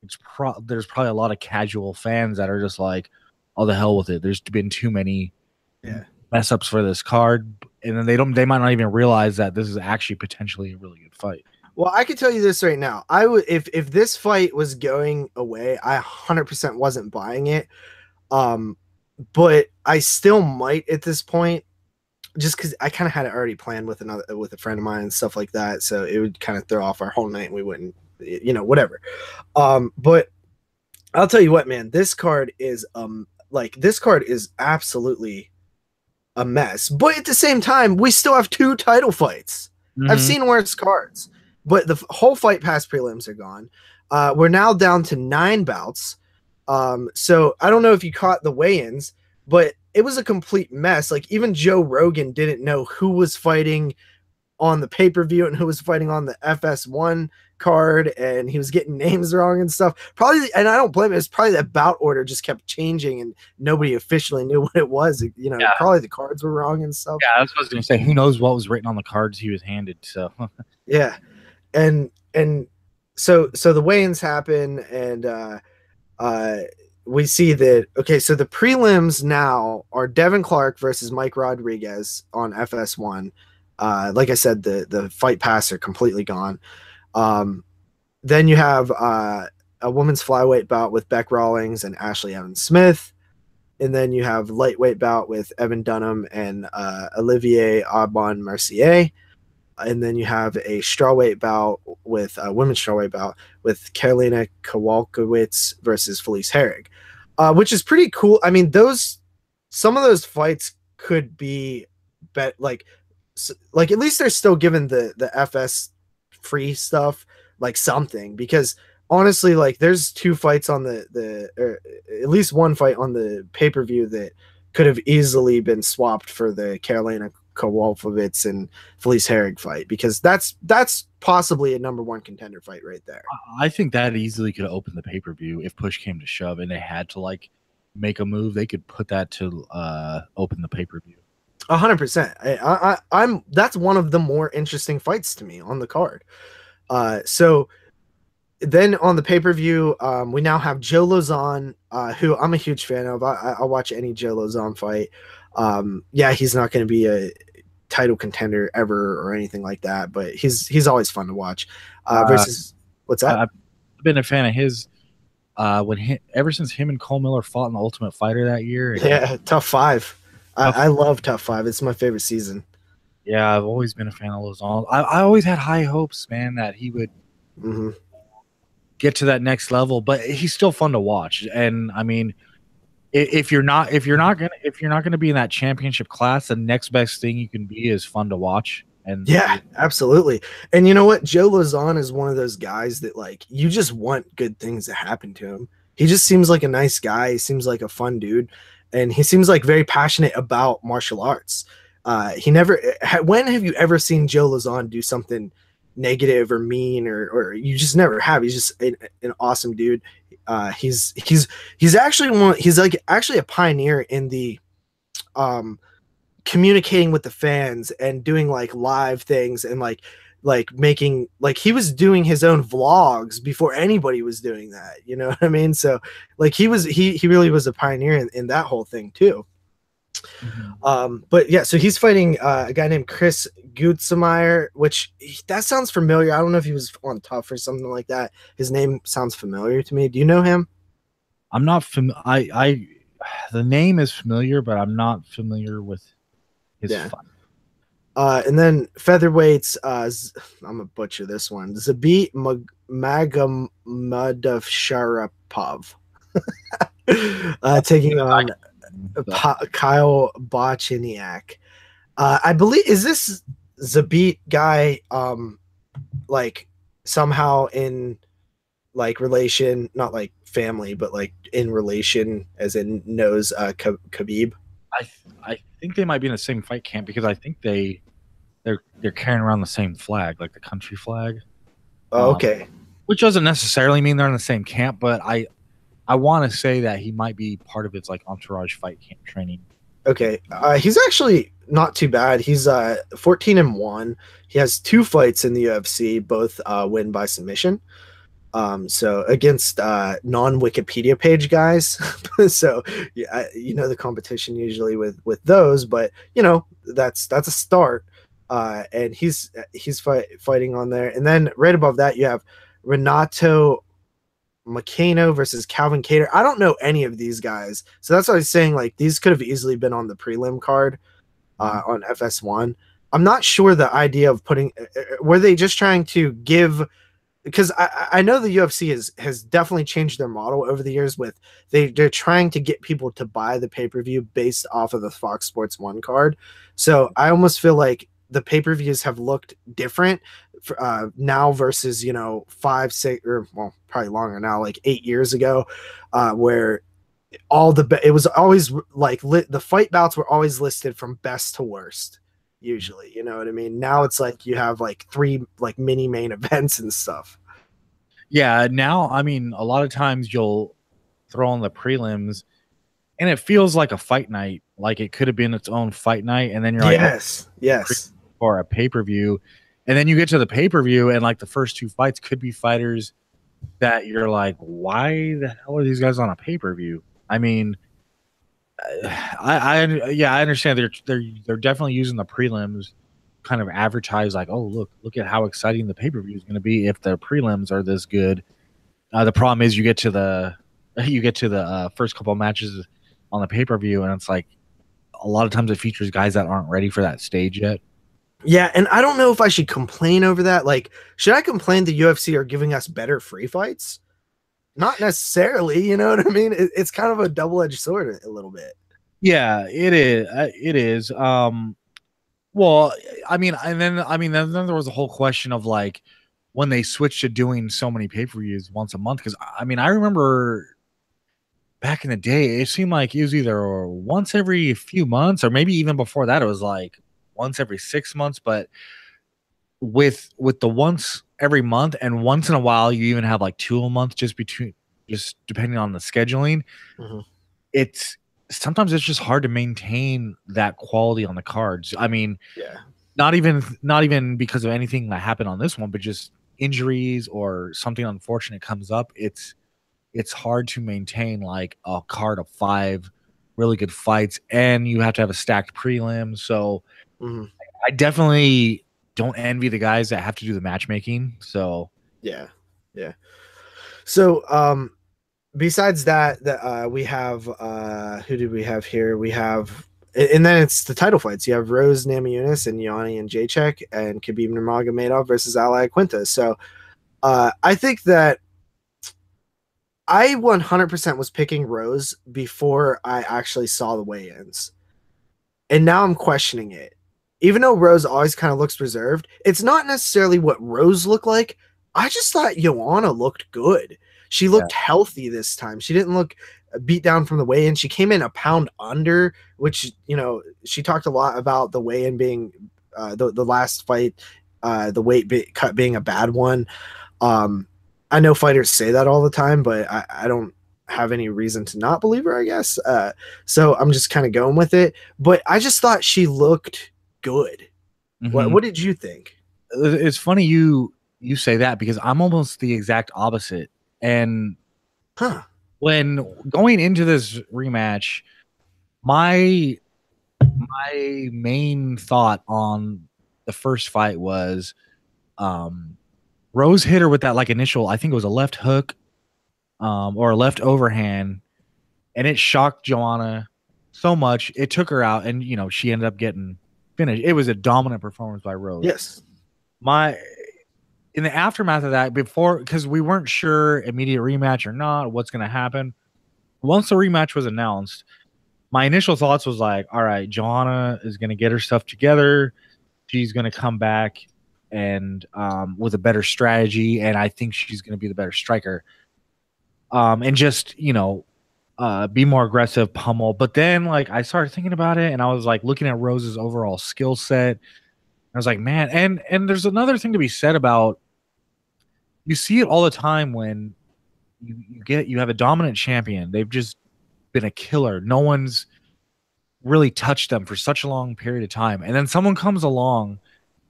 Speaker 2: there's probably a lot of casual fans that are just like, "Oh, the hell with it." There's been too many mess ups for this card, and then they might not even realize that this is actually potentially a really good fight.
Speaker 1: Well, I can tell you this right now. I would if this fight was going away, I 100% wasn't buying it. But I still might at this point, just because I kind of had it already planned with a friend of mine and stuff like that. So it would kind of throw off our whole night, and we wouldn't, whatever. But I'll tell you what, man, this card is absolutely a mess. But at the same time, we still have 2 title fights.
Speaker 2: Mm-hmm.
Speaker 1: I've seen worse cards, but the whole fight past prelims are gone. We're now down to 9 bouts. So I don't know if you caught the weigh-ins, but it was a complete mess. Like, even Joe Rogan didn't know who was fighting on the pay-per-view and who was fighting on the FS1 card, and he was getting names wrong and stuff. Probably, and I don't blame it. It's probably that bout order just kept changing, and nobody officially knew what it was. Probably the cards were wrong and stuff.
Speaker 2: Yeah, that's what I was gonna say. Who knows what was written on the cards he was handed? So
Speaker 1: yeah, and so the weigh-ins happen, and we see that, okay, so the prelims now are Devin Clark versus Mike Rodriguez on FS1. Like I said, the fight pass are completely gone. Then you have a women's flyweight bout with Beck Rawlings and Ashley Evans Smith. And then you have lightweight bout with Evan Dunham and Olivier Aubin Mercier. And then you have a strawweight bout with women's strawweight bout with Karolina Kowalkiewicz versus Felice Herrig, which is pretty cool. I mean, some of those fights could be like at least they're still giving the FS free stuff like something, because honestly, like, there's 2 fights on or at least 1 fight on the pay-per-view that could have easily been swapped for the Karolina Kowalkiewicz and Felice Herrig fight, because that's possibly a #1 contender fight right there.
Speaker 2: I think that easily could open the pay-per-view if push came to shove and they had to like make a move. They could put that to open the pay-per-view.
Speaker 1: 100%. I'm that's one of the more interesting fights to me on the card. So then on the pay-per-view, we now have Joe Lauzon, who I'm a huge fan of. I'll watch any Joe Lauzon fight. Yeah, he's not going to be a title contender ever or anything like that, but he's always fun to watch. Versus what's that?
Speaker 2: I've been a fan of his ever since him and Cole Miller fought in the Ultimate Fighter that year.
Speaker 1: Yeah, Tough 5. I love Tough 5. It's my favorite season.
Speaker 2: Yeah, I've always been a fan of Lauzon. I always had high hopes, man, that he would get to that next level, but he's still fun to watch. And I mean, if you're not gonna be in that championship class, the next best thing you can be is fun to watch. And
Speaker 1: yeah, absolutely. And you know what? Joe Lauzon is one of those guys that, like, you just want good things to happen to him. He just seems like a nice guy. He seems like a fun dude, and he seems like very passionate about martial arts. When have you ever seen Joe Lauzon do something negative or mean, or you just never have? He's just an awesome dude. He's actually a pioneer in the communicating with the fans and doing like live things, and like making, like, he was doing his own vlogs before anybody was doing that, you know what I mean? So like he really was a pioneer in that whole thing too. But yeah, so he's fighting a guy named Chris Gutzemeyer, which that sounds familiar. I don't know if he was on Tough or something like that. His name sounds familiar to me. Do you know him?
Speaker 2: I'm not I the name is familiar, but I'm not familiar with his fight.
Speaker 1: And then featherweights, I'm gonna butcher this one. Zabit Magomedsharipov taking on Kyle Bochniak. I believe, is this Zabit guy like somehow in like relation, not like family, but like in relation as in knows Khabib?
Speaker 2: I think they might be in the same fight camp, because I think they're carrying around the same flag, like the country flag.
Speaker 1: Oh, okay.
Speaker 2: Which doesn't necessarily mean they're in the same camp, but I want to say that he might be part of its like entourage fight camp training.
Speaker 1: Okay, he's actually not too bad. He's 14-1. He has 2 fights in the UFC, both win by submission. So against non-Wikipedia page guys. So yeah, you know the competition usually with those, but you know that's a start. And he's fighting on there, and then right above that you have Renato Macano versus Calvin Kattar. I don't know any of these guys, so that's what I was saying. Like these could have easily been on the prelim card on FS1. I'm not sure the idea of putting. Were they just trying to give? Because I know the UFC has definitely changed their model over the years. With they're trying to get people to buy the pay-per-view based off of the Fox Sports 1 card. So I almost feel like the pay-per-views have looked different now versus 5, 6, or well probably longer now, like 8 years ago, where it was always like the fight bouts were always listed from best to worst. Usually, you know what I mean? Now it's like you have like 3 like mini main events and stuff.
Speaker 2: Yeah, now I mean a lot of times you'll throw on the prelims and it feels like a fight night, like it could have been its own fight night, and then you're like,
Speaker 1: yes,
Speaker 2: for a pay-per-view, and then you get to the pay-per-view and like the first 2 fights could be fighters that you're like, why the hell are these guys on a pay-per-view? I mean, I understand they're definitely using the prelims kind of advertise like, oh look at how exciting the pay-per-view is going to be if the prelims are this good. The problem is you get to the first couple of matches on the pay-per-view and it's like a lot of times it features guys that aren't ready for that stage yet.
Speaker 1: Yeah, and I don't know if I should complain over that. Like, should I complain the UFC are giving us better free fights? Not necessarily, you know what I mean? It's kind of a double-edged sword a little bit.
Speaker 2: Yeah, it is. It is. Well, I mean, then there was a whole question of like when they switched to doing so many pay-per-views once a month. Because I mean, I remember back in the day, it seemed like it was either once every few months or maybe even before that, it was like once every 6 months. But with the once every month and once in a while, you even have like 2 a month, just depending on the scheduling.
Speaker 1: Mm-hmm.
Speaker 2: It's sometimes it's just hard to maintain that quality on the cards. I mean,
Speaker 1: yeah,
Speaker 2: not even because of anything that happened on this one, but just injuries or something unfortunate comes up. It's hard to maintain like a card of 5 really good fights, and you have to have a stacked prelim. So I definitely don't envy the guys that have to do the matchmaking. So
Speaker 1: yeah. So besides that, we have who did we have here? We have, and then it's the title fights. You have Rose Namajunas and Yanni and Jacek and Khabib Nurmagomedov versus Ally Quinta. So I think that I 100% was picking Rose before I actually saw the weigh-ins, and now I'm questioning it. Even though Rose always kind of looks reserved, it's not necessarily what Rose looked like. I just thought Joanna looked good. She looked healthy this time. She didn't look beat down from the weigh-in. She came in a pound under, which, she talked a lot about the weigh-in being the last fight, the weight cut being a bad one. I know fighters say that all the time, but I don't have any reason to not believe her, I guess. So I'm just kind of going with it. But I just thought she looked good.
Speaker 2: Mm-hmm.
Speaker 1: What did you think?
Speaker 2: It's funny you say that because I'm almost the exact opposite. And when going into this rematch, my main thought on the first fight was Rose hit her with that like initial, I think it was a left hook or a left overhand, and it shocked Joanna so much it took her out, and she ended up getting finished. It was a dominant performance by Rose.
Speaker 1: Yes.
Speaker 2: In the aftermath of that, because we weren't sure immediate rematch or not, what's going to happen. Once the rematch was announced, my initial thoughts was like, all right, Joanna is going to get her stuff together. She's going to come back and with a better strategy, and I think she's going to be the better striker. And just, be more aggressive, pummel. But then, like, I started thinking about it, and I was like looking at Rose's overall skill set. I was like, man, and there's another thing to be said about, you see it all the time when you have a dominant champion. They've just been a killer. No one's really touch them for such a long period of time, and then someone comes along,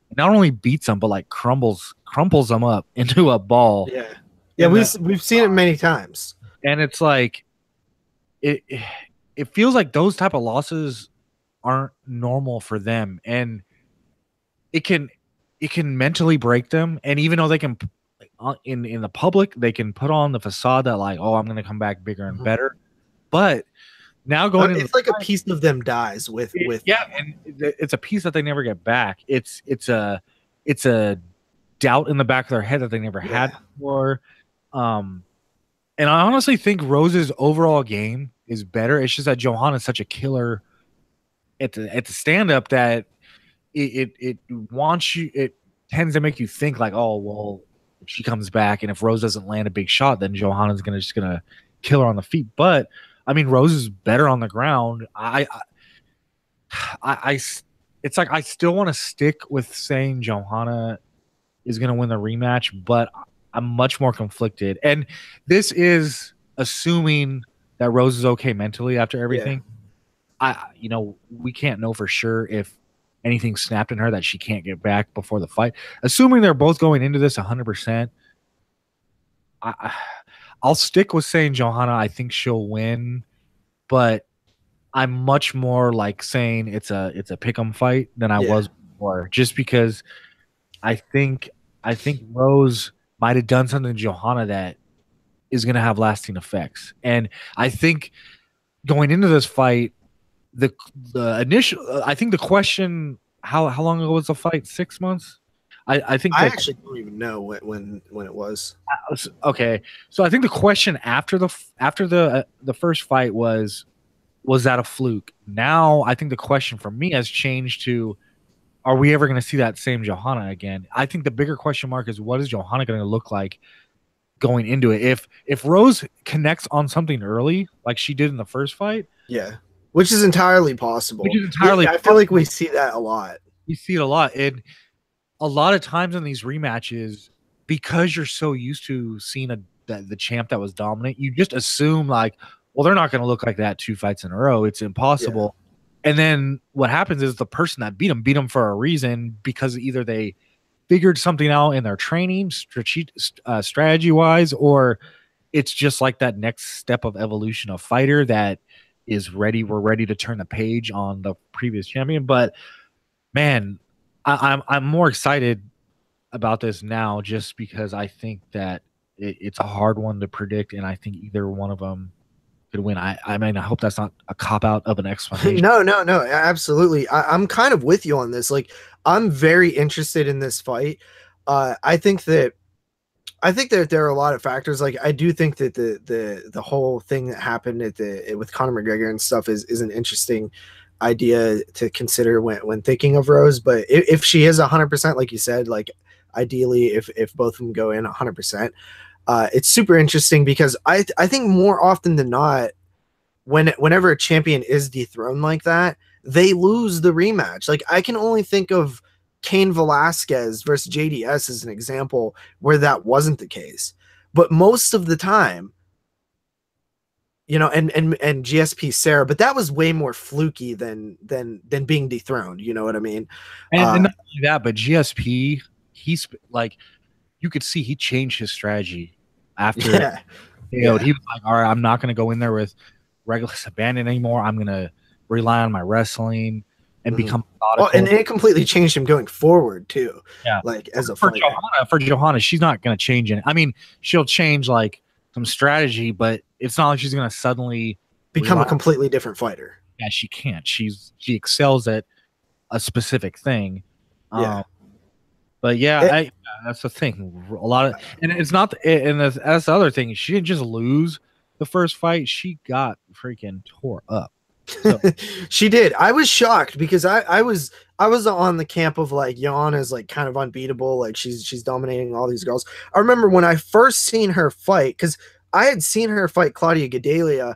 Speaker 2: and not only beats them, but like crumples them up into a ball.
Speaker 1: Yeah, yeah, we've seen it many times,
Speaker 2: and it's like it feels like those type of losses aren't normal for them, and it can mentally break them. And even though they can in the public, they can put on the facade that like, oh, I'm going to come back bigger and better, but now going into
Speaker 1: it's like a piece of them dies with
Speaker 2: yeah, and it's a piece that they never get back. It's a doubt in the back of their head that they never had before. And I honestly think Rose's overall game is better. It's just that Johanna's such a killer at the stand up that it wants you. It tends to make you think like, oh well, if she comes back and if Rose doesn't land a big shot, then Johanna's gonna kill her on the feet. But I mean, Rose is better on the ground. It's like I still want to stick with saying Johanna is gonna win the rematch, but I'm much more conflicted. And this is assuming that Rose is okay mentally after everything. We can't know for sure if anything snapped in her that she can't get back before the fight. Assuming they're both going into this 100%, I'll stick with saying Johanna. I think she'll win, but I'm much more like saying it's a pick'em fight than I was before, just because I think Rose might have done something to Johanna that is going to have lasting effects. And I think going into this fight, the initial, I think the question, how long ago was the fight? 6 months? I think
Speaker 1: I actually don't even know when it was.
Speaker 2: Okay, so I think the question after the first fight was that a fluke? Now I think the question for me has changed to, are we ever going to see that same Johanna again? I think the bigger question mark is, what is Johanna going to look like going into it? If Rose connects on something early, like she did in the first fight,
Speaker 1: which is entirely possible. I feel like we see that a lot.
Speaker 2: You see it a lot, and a lot of times in these rematches, because you're so used to seeing the champ that was dominant, you just assume like, well, they're not going to look like that 2 fights in a row. It's impossible. And then what happens is the person that beat them for a reason, because either they figured something out in their training, strategy wise, or it's just like that next step of evolution of fighter that is ready. We're ready to turn the page on the previous champion. But man, I'm more excited about this now, just because I think that it's a hard one to predict, and I think either one of them could win. I mean, I hope that's not a cop out of an explanation.
Speaker 1: No, absolutely. I'm kind of with you on this. Like, I'm very interested in this fight. I think that there are a lot of factors. Like, I do think that the whole thing that happened with Conor McGregor and stuff is an interesting idea to consider when thinking of Rose. But if she is 100%, like you said, like ideally if both of them go in 100%, it's super interesting, because I think more often than not, whenever a champion is dethroned like that, they lose the rematch. Like, I can only think of Cain Velasquez versus JDS as an example where that wasn't the case. But most of the time, and GSP Sarah, but that was way more fluky than being dethroned. You know what I mean?
Speaker 2: And not only that, but GSP, he's like, you could see he changed his strategy after. He was like, all right, I'm not going to go in there with Regulus abandon anymore. I'm going to rely on my wrestling and become methodical.
Speaker 1: And it completely changed him going forward too. Yeah, like as a fighter.
Speaker 2: For Johanna, she's not going to change it. I mean, she'll change like some strategy, but it's not like she's going to suddenly
Speaker 1: become a completely different fighter.
Speaker 2: Yeah, she can't. She excels at a specific thing. But that's the thing. A lot of, and it's not, and that's the other thing. She didn't just lose the first fight; she got freaking tore up. So.
Speaker 1: She did. I was shocked, because I was on the camp of like, Joanna's like kind of unbeatable. Like she's dominating all these girls. I remember when I first seen her fight, because I had seen her fight Claudia Gadelha,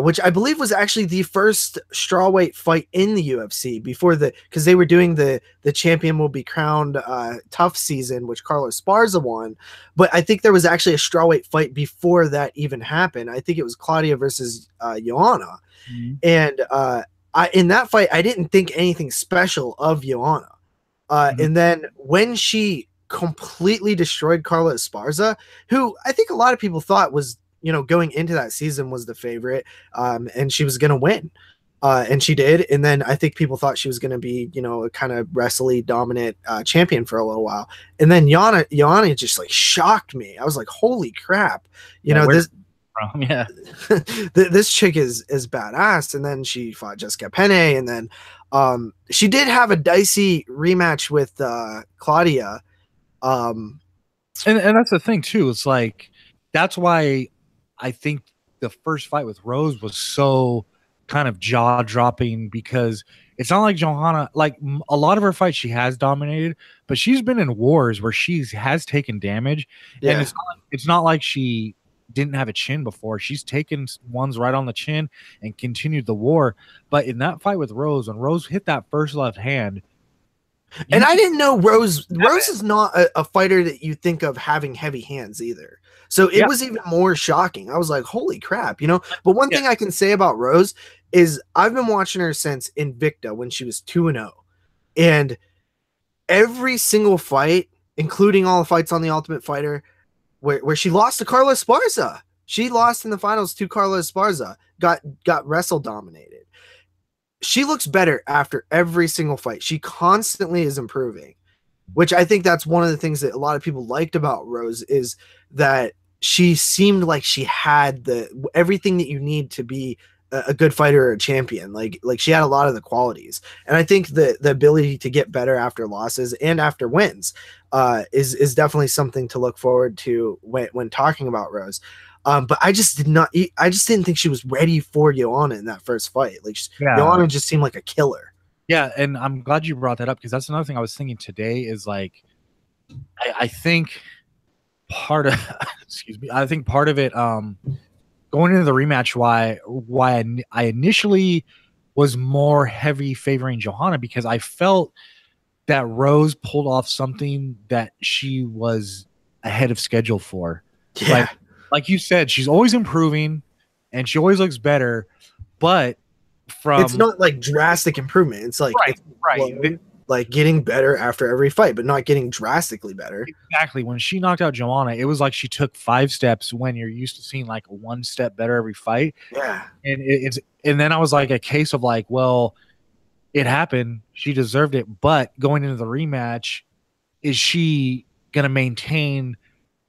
Speaker 1: which I believe was actually the first strawweight fight in the UFC because they were doing the champion will be crowned tough season, which Carlos Esparza won. But I think there was actually a strawweight fight before that even happened. I think it was Claudia versus Joanna. And in that fight, I didn't think anything special of Joanna. And then when she completely destroyed Carla Esparza, who I think a lot of people thought was, going into that season was the favorite, and she was going to win. And she did. And then I think people thought she was going to be, a kind of wrestly dominant champion for a little while. And then Joanna just like shocked me. I was like, holy crap. This
Speaker 2: yeah.
Speaker 1: This chick is badass. And then she fought Jessica Penne. And then she did have a dicey rematch with Claudia.
Speaker 2: And that's the thing too. It's like, that's why I think the first fight with Rose was so kind of jaw-dropping, because it's not like Johanna, like a lot of her fights she has dominated, but she's been in wars where she has taken damage. And it's not like she didn't have a chin before. She's taken ones right on the chin and continued the war. But in that fight with Rose, when Rose hit that first left hand,
Speaker 1: and I didn't know Rose is not a fighter that you think of having heavy hands either. So it was even more shocking. I was like, holy crap, But one thing I can say about Rose is I've been watching her since Invicta when she was 2-0. And every single fight, including all the fights on The Ultimate Fighter, where she lost to Carla Esparza. She lost in the finals to Carla Esparza, got wrestle dominated. She looks better after every single fight. She constantly is improving, which I think that's one of the things that a lot of people liked about Rose, is that she seemed like she had everything that you need to be a good fighter or a champion. Like she had a lot of the qualities. And I think the ability to get better after losses and after wins is definitely something to look forward to when talking about Rose. But I just didn't think she was ready for Joanna in that first fight. Like Joanna just seemed like a killer.
Speaker 2: Yeah, and I'm glad you brought that up, because that's another thing I was thinking today is like, I think part of I think part of it going into the rematch, why I initially was more heavy favoring Johanna, because I felt that Rose pulled off something that she was ahead of schedule for.
Speaker 1: Yeah.
Speaker 2: Like you said, she's always improving and she always looks better, but
Speaker 1: it's not like drastic improvement. It's like like getting better after every fight, but not getting drastically better.
Speaker 2: Exactly. When she knocked out Joanna, it was like she took 5 steps when you're used to seeing like 1 step better every fight.
Speaker 1: Yeah.
Speaker 2: And then I was like a case of like, well, it happened. She deserved it. But going into the rematch, is she going to maintain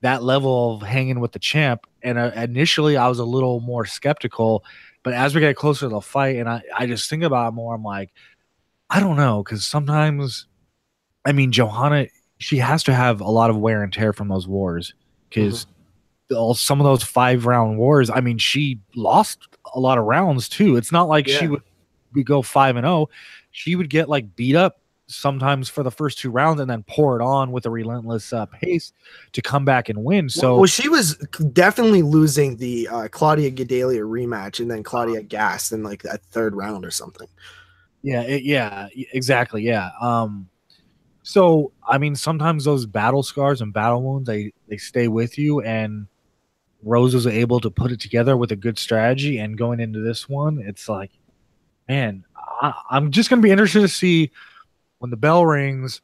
Speaker 2: that level of hanging with the champ? And initially I was a little more skeptical, but as we get closer to the fight and I just think about it more, I'm like, I don't know, because sometimes, I mean, Johanna, she has to have a lot of wear and tear from those wars, because some of those 5-round wars, I mean, she lost a lot of rounds too. It's not like she would go 5-0. She would get like beat up sometimes for the first 2 rounds and then pour it on with a relentless pace to come back and win. So
Speaker 1: she was definitely losing the Claudia Gadelha rematch, and then Claudia gassed in like that 3rd round or something.
Speaker 2: Yeah, exactly. Yeah. So I mean, sometimes those battle scars and battle wounds, they stay with you, and Rose was able to put it together with a good strategy. And going into this one, it's like, man, I'm just gonna be interested to see when the bell rings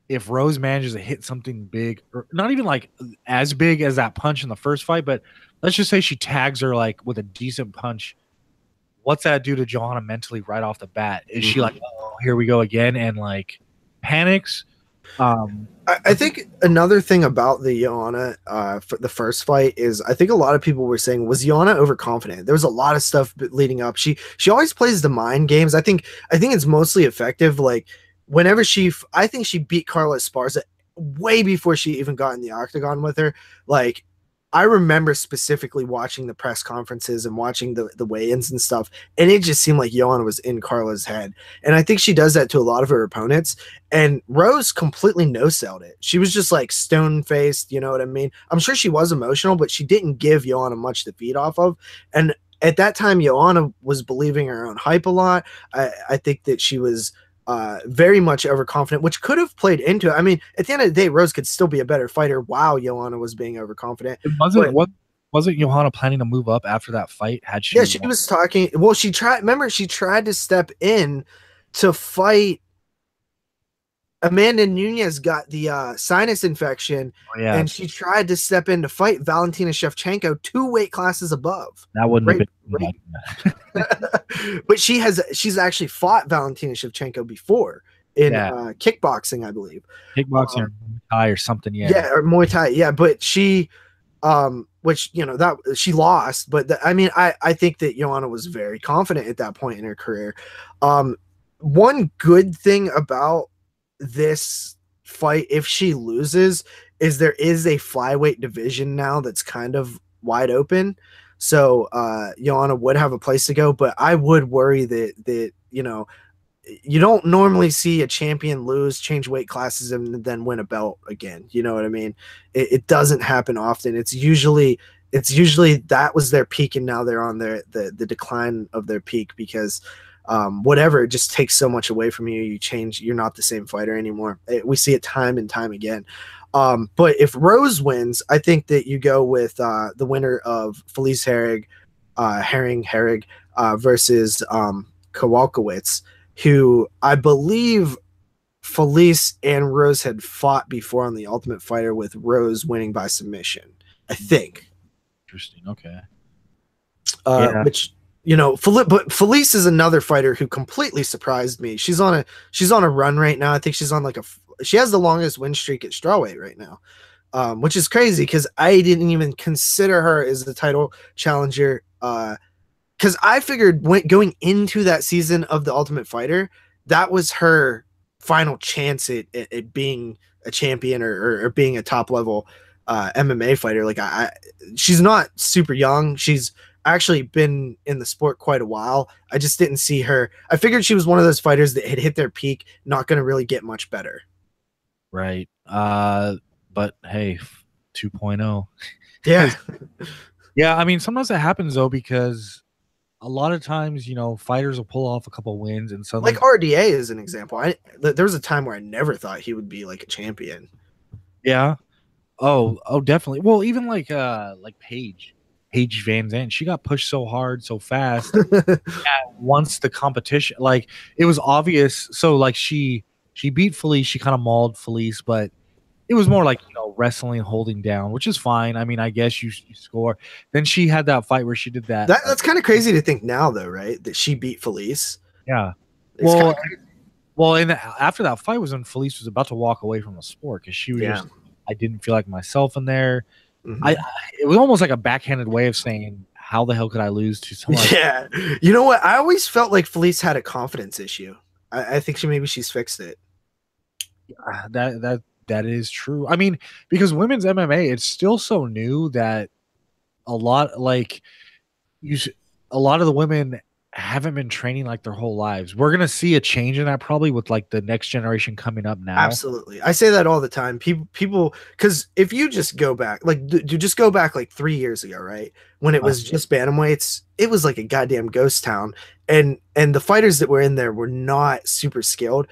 Speaker 2: if Rose manages to hit something big, or not even like as big as that punch in the first fight, but let's just say she tags her like with a decent punch. What's that do to Johanna mentally right off the bat? Is she like, oh, here we go again, and like panics?
Speaker 1: I think another thing about the Joanna for the first fight is I think a lot of people were saying, was Joanna overconfident? There was a lot of stuff leading up. She always plays the mind games. I think it's mostly effective. Like whenever I think she beat Carla Esparza way before she even got in the octagon with her. Like I remember specifically watching the press conferences and watching the weigh-ins and stuff, and it just seemed like Joanna was in Carla's head. And I think she does that to a lot of her opponents. And Rose completely no-selled it. She was just like stone-faced, you know what I mean? I'm sure she was emotional, but she didn't give Joanna much to feed off of. And at that time, Joanna was believing her own hype a lot. I think that she was very much overconfident, which could have played into it. I mean, at the end of the day, Rose could still be a better fighter while Joanna was being overconfident.
Speaker 2: It wasn't wasn't Johanna planning to move up after that fight? Had she?
Speaker 1: Yeah, she was talking. Well, she tried. Remember, she tried to step in to fight. Amanda Nunez got the sinus infection,
Speaker 2: Yeah,
Speaker 1: and she tried to step in to fight Valentina Shevchenko 2 weight classes above.
Speaker 2: that wouldn't have
Speaker 1: Right.
Speaker 2: been.
Speaker 1: But she's actually fought Valentina Shevchenko before in kickboxing, I believe.
Speaker 2: Kickboxing or Muay Thai or something.
Speaker 1: Yeah, or Muay Thai. Yeah, but she, which that she lost. But I mean, I think that Joanna was very confident at that point in her career. One good thing about this fight, if she loses, is there is a flyweight division now that's kind of wide open. So Joanna would have a place to go, but I would worry that you don't normally see a champion lose, change weight classes, and then win a belt again. You know what I mean? It doesn't happen often. It's usually that was their peak, and now they're on the decline of their peak because whatever, it just takes so much away from you. You change, you're not the same fighter anymore. We see it time and time again. But if Rose wins, I think that you go with the winner of Felice Herrig versus Kowalkiewicz, who I believe Felice and Rose had fought before on the Ultimate Fighter, with Rose winning by submission, I think.
Speaker 2: Interesting. Okay.
Speaker 1: Which, but Felice is another fighter who completely surprised me. She's on a run right now. I think she's on she has the longest win streak at strawweight right now, which is crazy because I didn't even consider her as the title challenger. Because I figured going into that season of the Ultimate Fighter, that was her final chance at being a champion or being a top level MMA fighter. Like she's not super young. She's actually been in the sport quite a while. I just didn't see her. I figured she was one of those fighters that had hit their peak, not going to really get much better.
Speaker 2: Right. But hey, 2.0.
Speaker 1: Yeah.
Speaker 2: Yeah. I mean, sometimes that happens though, because a lot of times, fighters will pull off a couple wins and suddenly,
Speaker 1: like RDA is an example. There was a time where I never thought he would be like a champion.
Speaker 2: Yeah. Oh, definitely. Well, even like Paige Van Zandt, she got pushed so hard, so fast. Once the competition, like it was obvious. So like she beat Felice, she kind of mauled Felice, but it was more like wrestling, holding down, which is fine. I mean, I guess you score. Then she had that fight where she did that.
Speaker 1: That's kind of crazy to think now, though, right? That she beat Felice.
Speaker 2: Yeah. And after that fight was when Felice was about to walk away from the sport because she was just, I didn't feel like myself in there. Mm-hmm. It was almost like a backhanded way of saying, how the hell could I lose to someone?
Speaker 1: Yeah. You know what? I always felt like Felice had a confidence issue. I think she's fixed it.
Speaker 2: That is true. I mean, because women's MMA, it's still so new that a lot of the women haven't been training like their whole lives. We're going to see a change in that probably with like the next generation coming up now.
Speaker 1: Absolutely. I say that all the time. People, because if you just go back, like just go back like 3 years ago, right? When it was just bantamweights, it was like a goddamn ghost town. And the fighters that were in there were not super skilled.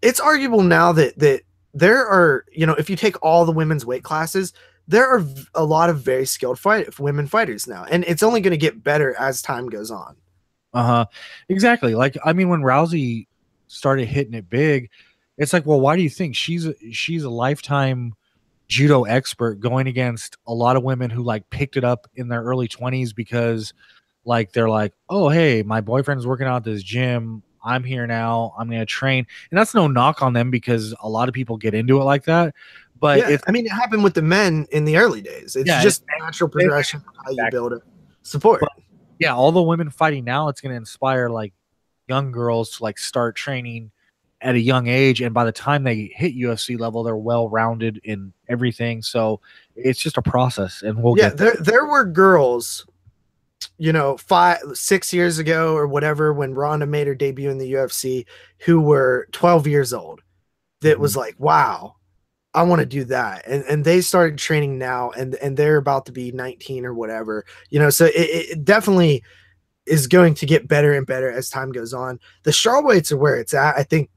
Speaker 1: It's arguable now that there are, if you take all the women's weight classes, there are a lot of very skilled women fighters now, and it's only going to get better as time goes on.
Speaker 2: Exactly. Like, I mean, when Rousey started hitting it big, it's like, well, why do you think she's a lifetime judo expert going against a lot of women who like picked it up in their early 20s because like they're like, oh, hey, my boyfriend's working out at this gym. I'm here now. I'm going to train. And that's no knock on them because a lot of people get into it like that. But
Speaker 1: it happened with the men in the early days. It's just natural progression of how you build a support.
Speaker 2: But, all the women fighting now, it's going to inspire like young girls to like start training at a young age. And by the time they hit UFC level, they're well-rounded in everything. So it's just a process. And
Speaker 1: there were girls, 5-6 years ago or whatever, when Ronda made her debut in the UFC, who were 12 years old, that was like, wow, I want to do that. And they started training now and they're about to be 19 or whatever, so it definitely is going to get better and better as time goes on. The strawweights are where it's at. I think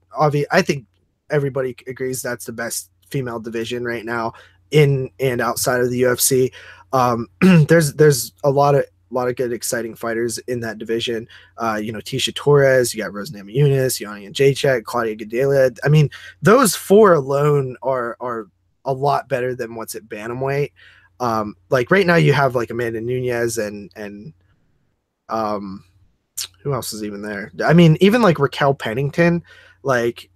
Speaker 1: everybody agrees that's the best female division right now. in and outside of the UFC. There's a lot of good, exciting fighters in that division. Tisha Torres, you got Rose Namajunas, Yanni and Jacek, Claudia Gadelha. I mean, those four alone are a lot better than what's at bantamweight. Like right now, you have like Amanda Nunes and who else is even there? I mean, even like Raquel Pennington, like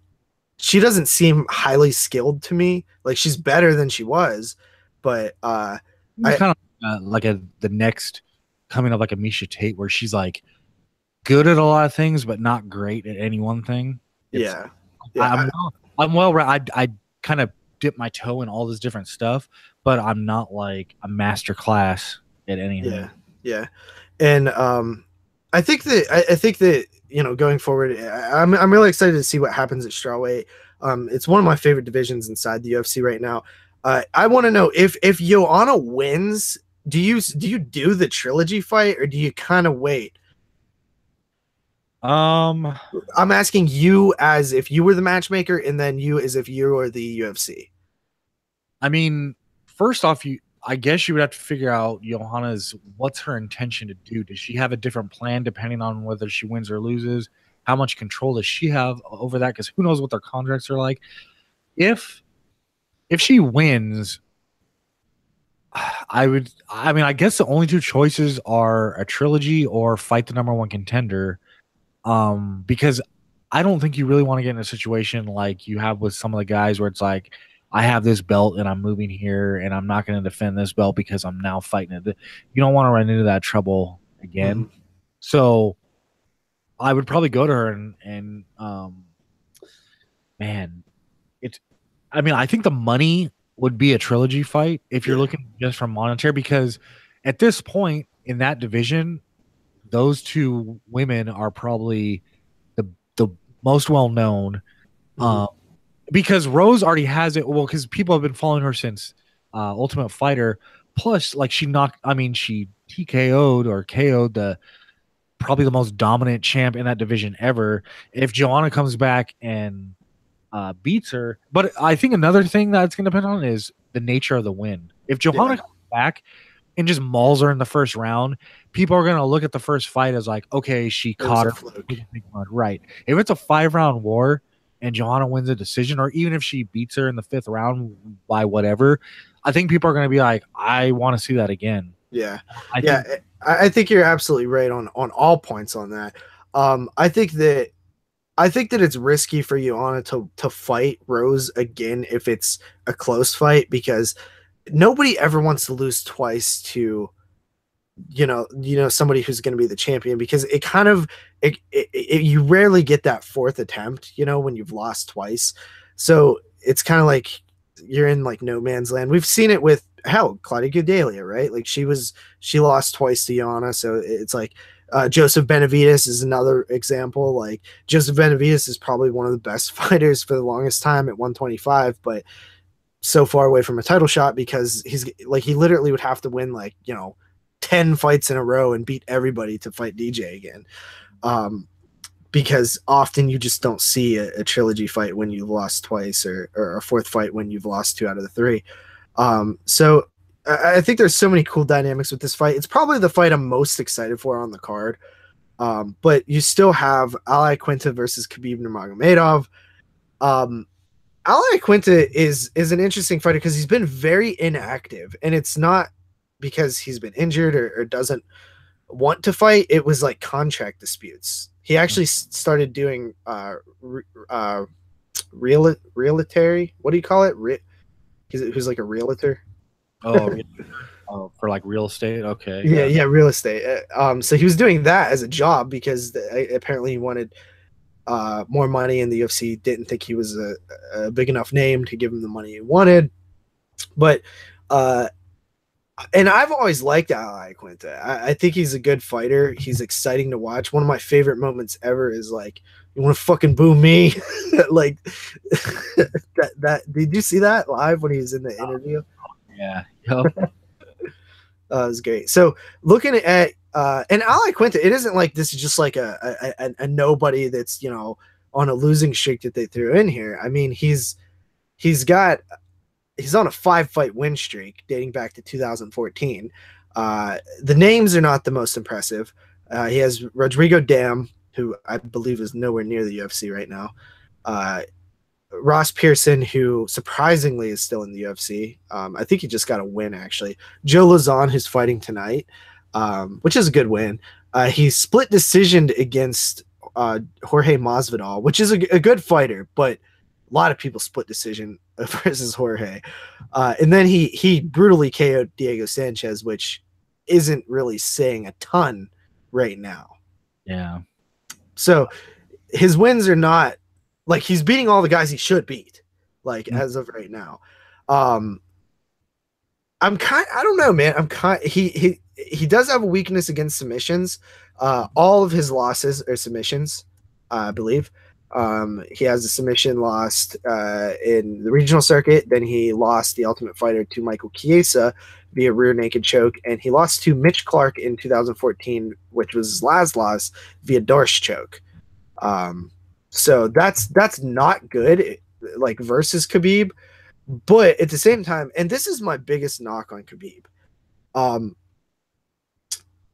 Speaker 1: she doesn't seem highly skilled to me. Like she's better than she was, but
Speaker 2: it's kind of like the next coming up like a Misha Tate, where she's like good at a lot of things, but not great at any one thing.
Speaker 1: Yeah.
Speaker 2: I'm well. I kind of dip my toe in all this different stuff, but I'm not like a master class at anything.
Speaker 1: Yeah. And I think that going forward, I'm really excited to see what happens at strawweight. It's one of my favorite divisions inside the UFC right now. I want to know if Joanna wins, do you do the trilogy fight or do you kind of wait? I'm asking you as if you were the matchmaker, and then you as if you were the UFC.
Speaker 2: I mean, first off, I guess you would have to figure out what's her intention to do. Does she have a different plan depending on whether she wins or loses? How much control does she have over that? Because who knows what their contracts are like. If she wins, I guess the only two choices are a trilogy or fight the number one contender. Because I don't think you really want to get in a situation like you have with some of the guys where it's like, I have this belt and I'm moving here and I'm not going to defend this belt because I'm now fighting it. You don't want to run into that trouble again. Mm-hmm. So I would probably go to her and I think the money would be a trilogy fight if you're looking just from monetary, because at this point in that division, those two women are probably the most well known. Mm-hmm. Because Rose already has it. Well, because people have been following her since Ultimate Fighter. Plus, like she TKO'd or KO'd probably the most dominant champ in that division ever. If Joanna comes back and beats her, but I think another thing that's going to depend on is the nature of the win. If Joanna comes back and just mauls her in the first round, people are going to look at the first fight as like, okay, she caught her. Right. If it's a 5-round war and Joanna wins a decision, or even if she beats her in the 5th round by whatever, I think people are going to be like, I want to see that again.
Speaker 1: Yeah. I think you're absolutely right on all points on that. I think that it's risky for Joanna to fight Rose again if it's a close fight, because nobody ever wants to lose twice to somebody who's going to be the champion, because it kind of you rarely get that 4th attempt when you've lost twice. So it's kind of like you're in like no man's land. We've seen it with Claudia Gadelha, right? Like she lost twice to Joanna, so it's like Joseph Benavidez is another example. Like Joseph Benavidez is probably one of the best fighters for the longest time at 125, but so far away from a title shot because he literally would have to win 10 fights in a row and beat everybody to fight DJ again. Because often you just don't see a trilogy fight when you've lost twice, or a 4th fight when you've lost 2 out of the 3. So I think there's so many cool dynamics with this fight. It's probably the fight I'm most excited for on the card. But you still have Al Iaquinta versus Khabib Nurmagomedov. Al Iaquinta is an interesting fighter because he's been very inactive, and it's not because he's been injured or doesn't want to fight. It was like contract disputes. He actually started doing realtary. What do you call it? Who's like a realtor?
Speaker 2: Oh, for like real estate. Okay.
Speaker 1: Yeah, real estate. So he was doing that as a job because apparently he wanted more money, and the UFC didn't think he was a big enough name to give him the money he wanted. But and I've always liked Al Iaquinta. I think he's a good fighter. He's exciting to watch. One of my favorite moments ever is like, you want to fucking boo me? Like that. Did you see that live when he was in the interview?
Speaker 2: Yeah. Yep.
Speaker 1: It was great. So looking at and Al Iaquinta, it isn't like this is just like a nobody that's on a losing streak that they threw in here. I mean, he's got he's on a 5-fight win streak dating back to 2014. The names are not the most impressive. He has Rodrigo Dam, who I believe is nowhere near the UFC right now. Ross Pearson, who surprisingly is still in the UFC. I think he just got a win, actually. Joe Lazon, who's fighting tonight, which is a good win. He split decisioned against Jorge Masvidal, which is a good fighter, but a lot of people split decision versus Jorge. And then he brutally KO'd Diego Sanchez, which isn't really saying a ton right now.
Speaker 2: Yeah.
Speaker 1: So his wins are not like he's beating all the guys he should beat, like as of right now. I don't know, man. He does have a weakness against submissions. All of his losses are submissions, I believe. He has a submission lost in the regional circuit. Then he lost the Ultimate Fighter to Michael Chiesa via rear naked choke, and he lost to Mitch Clark in 2014, which was his last loss, via Dorsch choke. So that's not good, like versus Khabib. But at the same time, and this is my biggest knock on Khabib,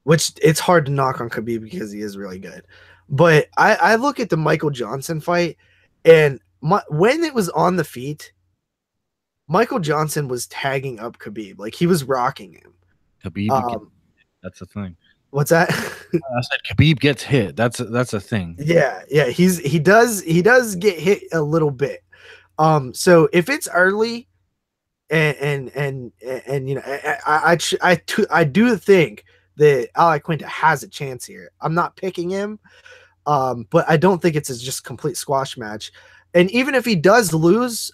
Speaker 1: which it's hard to knock on Khabib because he is really good. But I look at the Michael Johnson fight, and when it was on the feet, Michael Johnson was tagging up Khabib. Like, he was rocking him.
Speaker 2: Khabib, that's the thing.
Speaker 1: What's that?
Speaker 2: I said Khabib gets hit. That's a thing.
Speaker 1: Yeah. He does get hit a little bit. So if it's early, and you know, I do think that Ali Quinta has a chance here. I'm not picking him, but I don't think it's a just complete squash match. And even if he does lose,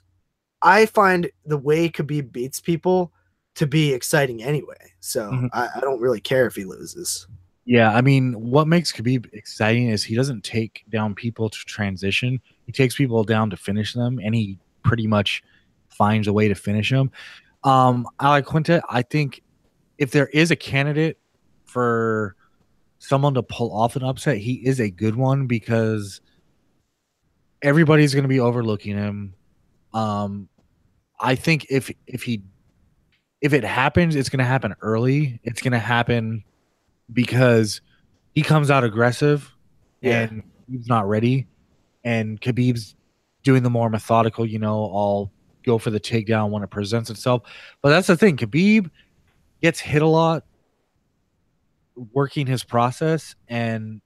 Speaker 1: I find the way Khabib beats people to be exciting anyway. So I don't really care if he loses.
Speaker 2: Yeah, I mean, what makes Khabib exciting is he doesn't take down people to transition. He takes people down to finish them, and he pretty much finds a way to finish them. Ali Quinta, I think if there is a candidate for someone to pull off an upset, he is a good one because everybody's going to be overlooking him. I think if it happens, it's going to happen early. It's going to happen because he comes out aggressive and he's not ready, and Khabib's doing the more methodical, you know, I'll go for the takedown when it presents itself. But that's the thing. Khabib gets hit a lot working his process, and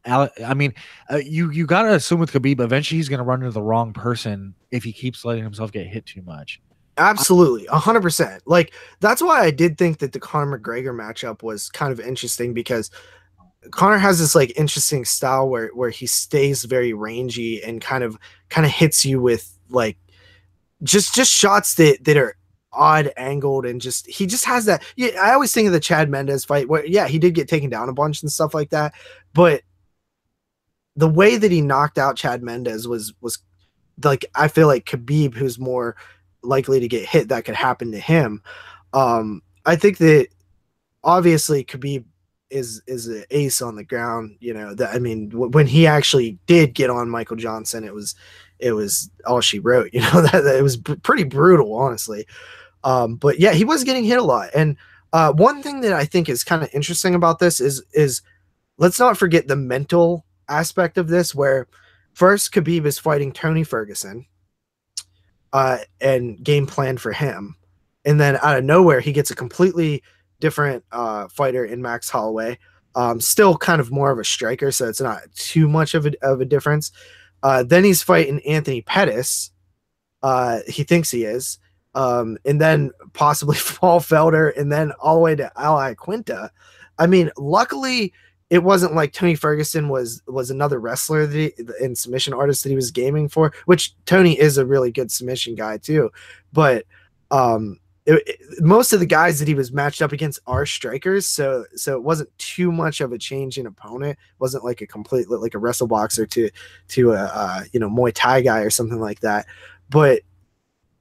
Speaker 2: I mean, you got to assume with Khabib, eventually he's going to run into the wrong person if he keeps letting himself get hit too much.
Speaker 1: Absolutely, 100%. Like, that's why I did think that the Conor McGregor matchup was kind of interesting, because Conor has this like interesting style where he stays very rangy and kind of hits you with like just shots that are odd angled, and he just has that. Yeah, I always think of the Chad Mendes fight where he did get taken down a bunch and stuff like that, but the way that he knocked out Chad Mendes was like, I feel like Khabib, who's more likely to get hit, that could happen to him. I think that obviously Khabib is an ace on the ground. You know, that, I mean, when he actually did get on Michael Johnson, it was all she wrote. You know, that it was pretty brutal, honestly. But yeah, he was getting hit a lot. And one thing that I think is kind of interesting about this is let's not forget the mental aspect of this, where first Khabib is fighting Tony Ferguson, and game plan for him, and then out of nowhere he gets a completely different fighter in Max Holloway, still kind of more of a striker, so it's not too much of a difference. Then he's fighting Anthony Pettis, he thinks he is, and then possibly Paul Felder, and then all the way to Ali Quinta. I mean, luckily it wasn't like Tony Ferguson was another wrestler and submission artist that he was gaming for, which Tony is a really good submission guy too. But most of the guys that he was matched up against are strikers, so it wasn't too much of a change in opponent. It wasn't like a complete, like a wrestle boxer to a Muay Thai guy or something like that. But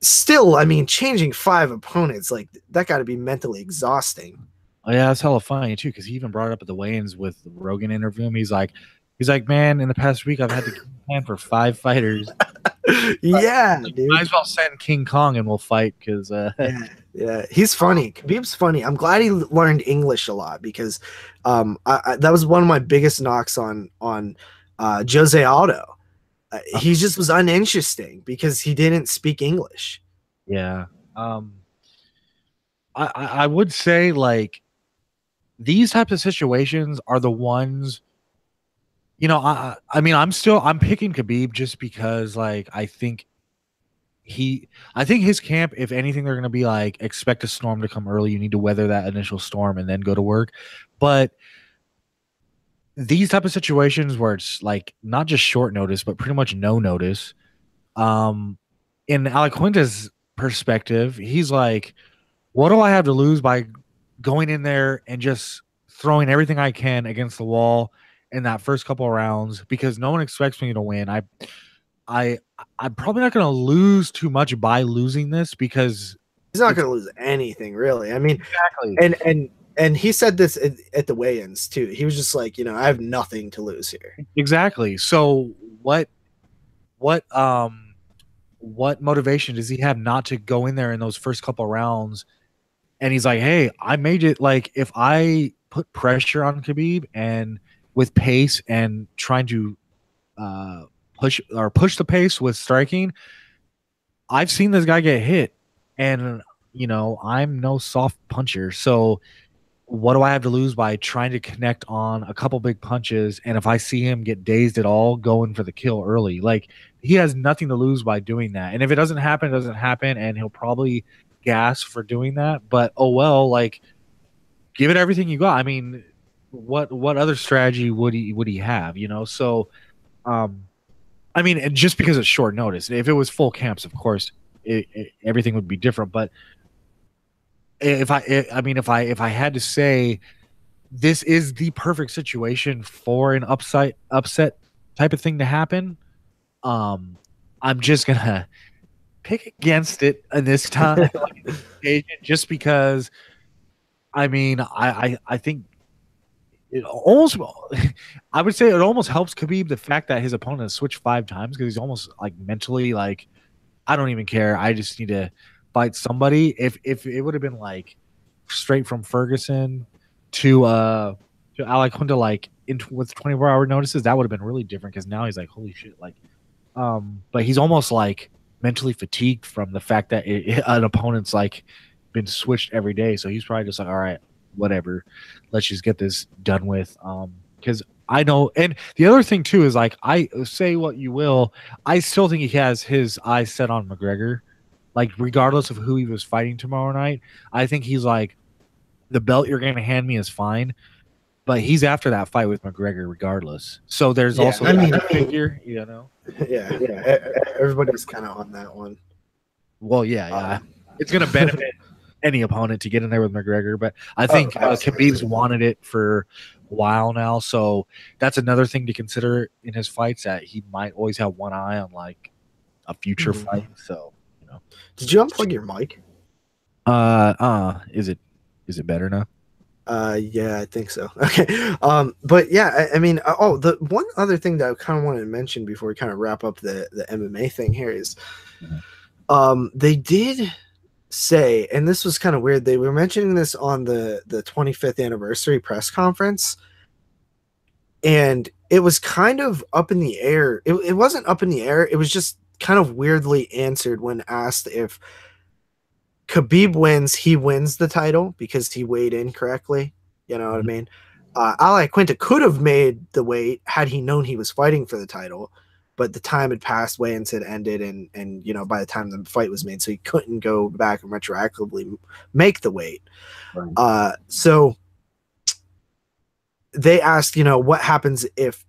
Speaker 1: still, I mean, changing 5 opponents, like, that got to be mentally exhausting.
Speaker 2: Oh, yeah, that's hella funny too, because he even brought it up at the weigh-ins with the Rogan interview. He's like, He's like, man, in the past week I've had to plan for 5 fighters.
Speaker 1: Yeah,
Speaker 2: Like,
Speaker 1: dude.
Speaker 2: might as well send King Kong and we'll fight because
Speaker 1: Yeah, he's funny. Khabib's funny. I'm glad he learned English a lot because that was one of my biggest knocks on Jose Aldo. He just was uninteresting because he didn't speak English.
Speaker 2: yeah. I would say like these types of situations are the ones. I mean, I'm picking Khabib just because like I think his camp, if anything, they're gonna be like expect a storm to come early. You need to weather that initial storm and then go to work. But these type of situations where it's like not just short notice, but pretty much no notice. Um, in Alec Quinta's perspective, he's like, what do I have to lose by going in there and just throwing everything I can against the wall in that first couple of rounds because no one expects me to win. I I'm probably not going to lose too much by losing this because
Speaker 1: He's not going to lose anything, really. I mean,
Speaker 2: exactly.
Speaker 1: and he said this at the weigh-ins too. He was just like, I have nothing to lose here.
Speaker 2: Exactly. So what what motivation does he have not to go in there in those first couple rounds? And he's like, hey, I made it. Like if I put pressure on Khabib and with pace and trying to push the pace with striking, I've seen this guy get hit, and I'm no soft puncher. So what do I have to lose by trying to connect on a couple big punches? And if I see him get dazed at all, going for the kill early, like he has nothing to lose by doing that. And if it doesn't happen, it doesn't happen, and he'll probably gas for doing that. But oh well, like give it everything you got. I mean, what other strategy would he have? So um, I mean, and just because it's short notice, if it was full camps, of course, everything would be different. But if I had to say, this is the perfect situation for an upset type of thing to happen. I'm just gonna pick against it in this time, just because. I mean, I think it almost. I would say it almost helps Khabib the fact that his opponent has switched 5 times because he's almost like mentally like, I don't even care. I just need to fight somebody. If it would have been like straight from Ferguson to Alec Quinta like with 24-hour notices, that would have been really different because now he's like, holy shit, like but he's almost like mentally fatigued from the fact that an opponent's like been switched every day, so he's probably just like, all right, whatever, let's just get this done with. Because I know, and the other thing too is like, I say what you will, I still think he has his eyes set on McGregor. Like regardless of who he was fighting tomorrow night, I think he's like, the belt you're going to hand me is fine, but he's after that fight with McGregor regardless. So there's also that figure,
Speaker 1: Yeah, everybody's kind of on that one.
Speaker 2: Well, yeah, it's going to benefit any opponent to get in there with McGregor, but I think Khabib's wanted it for a while now, so that's another thing to consider in his fights, that he might always have one eye on like a future fight. So
Speaker 1: did you unplug your mic?
Speaker 2: Is it better now?
Speaker 1: Yeah, I think so. Okay. But yeah, I mean, the one other thing that I kind of wanted to mention before we kind of wrap up the MMA thing here is, they did say, and this was kind of weird, they were mentioning this on the 25th anniversary press conference, and it was kind of up in the air. It wasn't up in the air. It was just kind of weirdly answered when asked if Khabib wins, he wins the title because he weighed in correctly. You know what I mean? Al Quinta could have made the weight had he known he was fighting for the title, but the time had passed, weigh-ins had ended, and by the time the fight was made, so he couldn't go back and retroactively make the weight. Right. So they asked, what happens if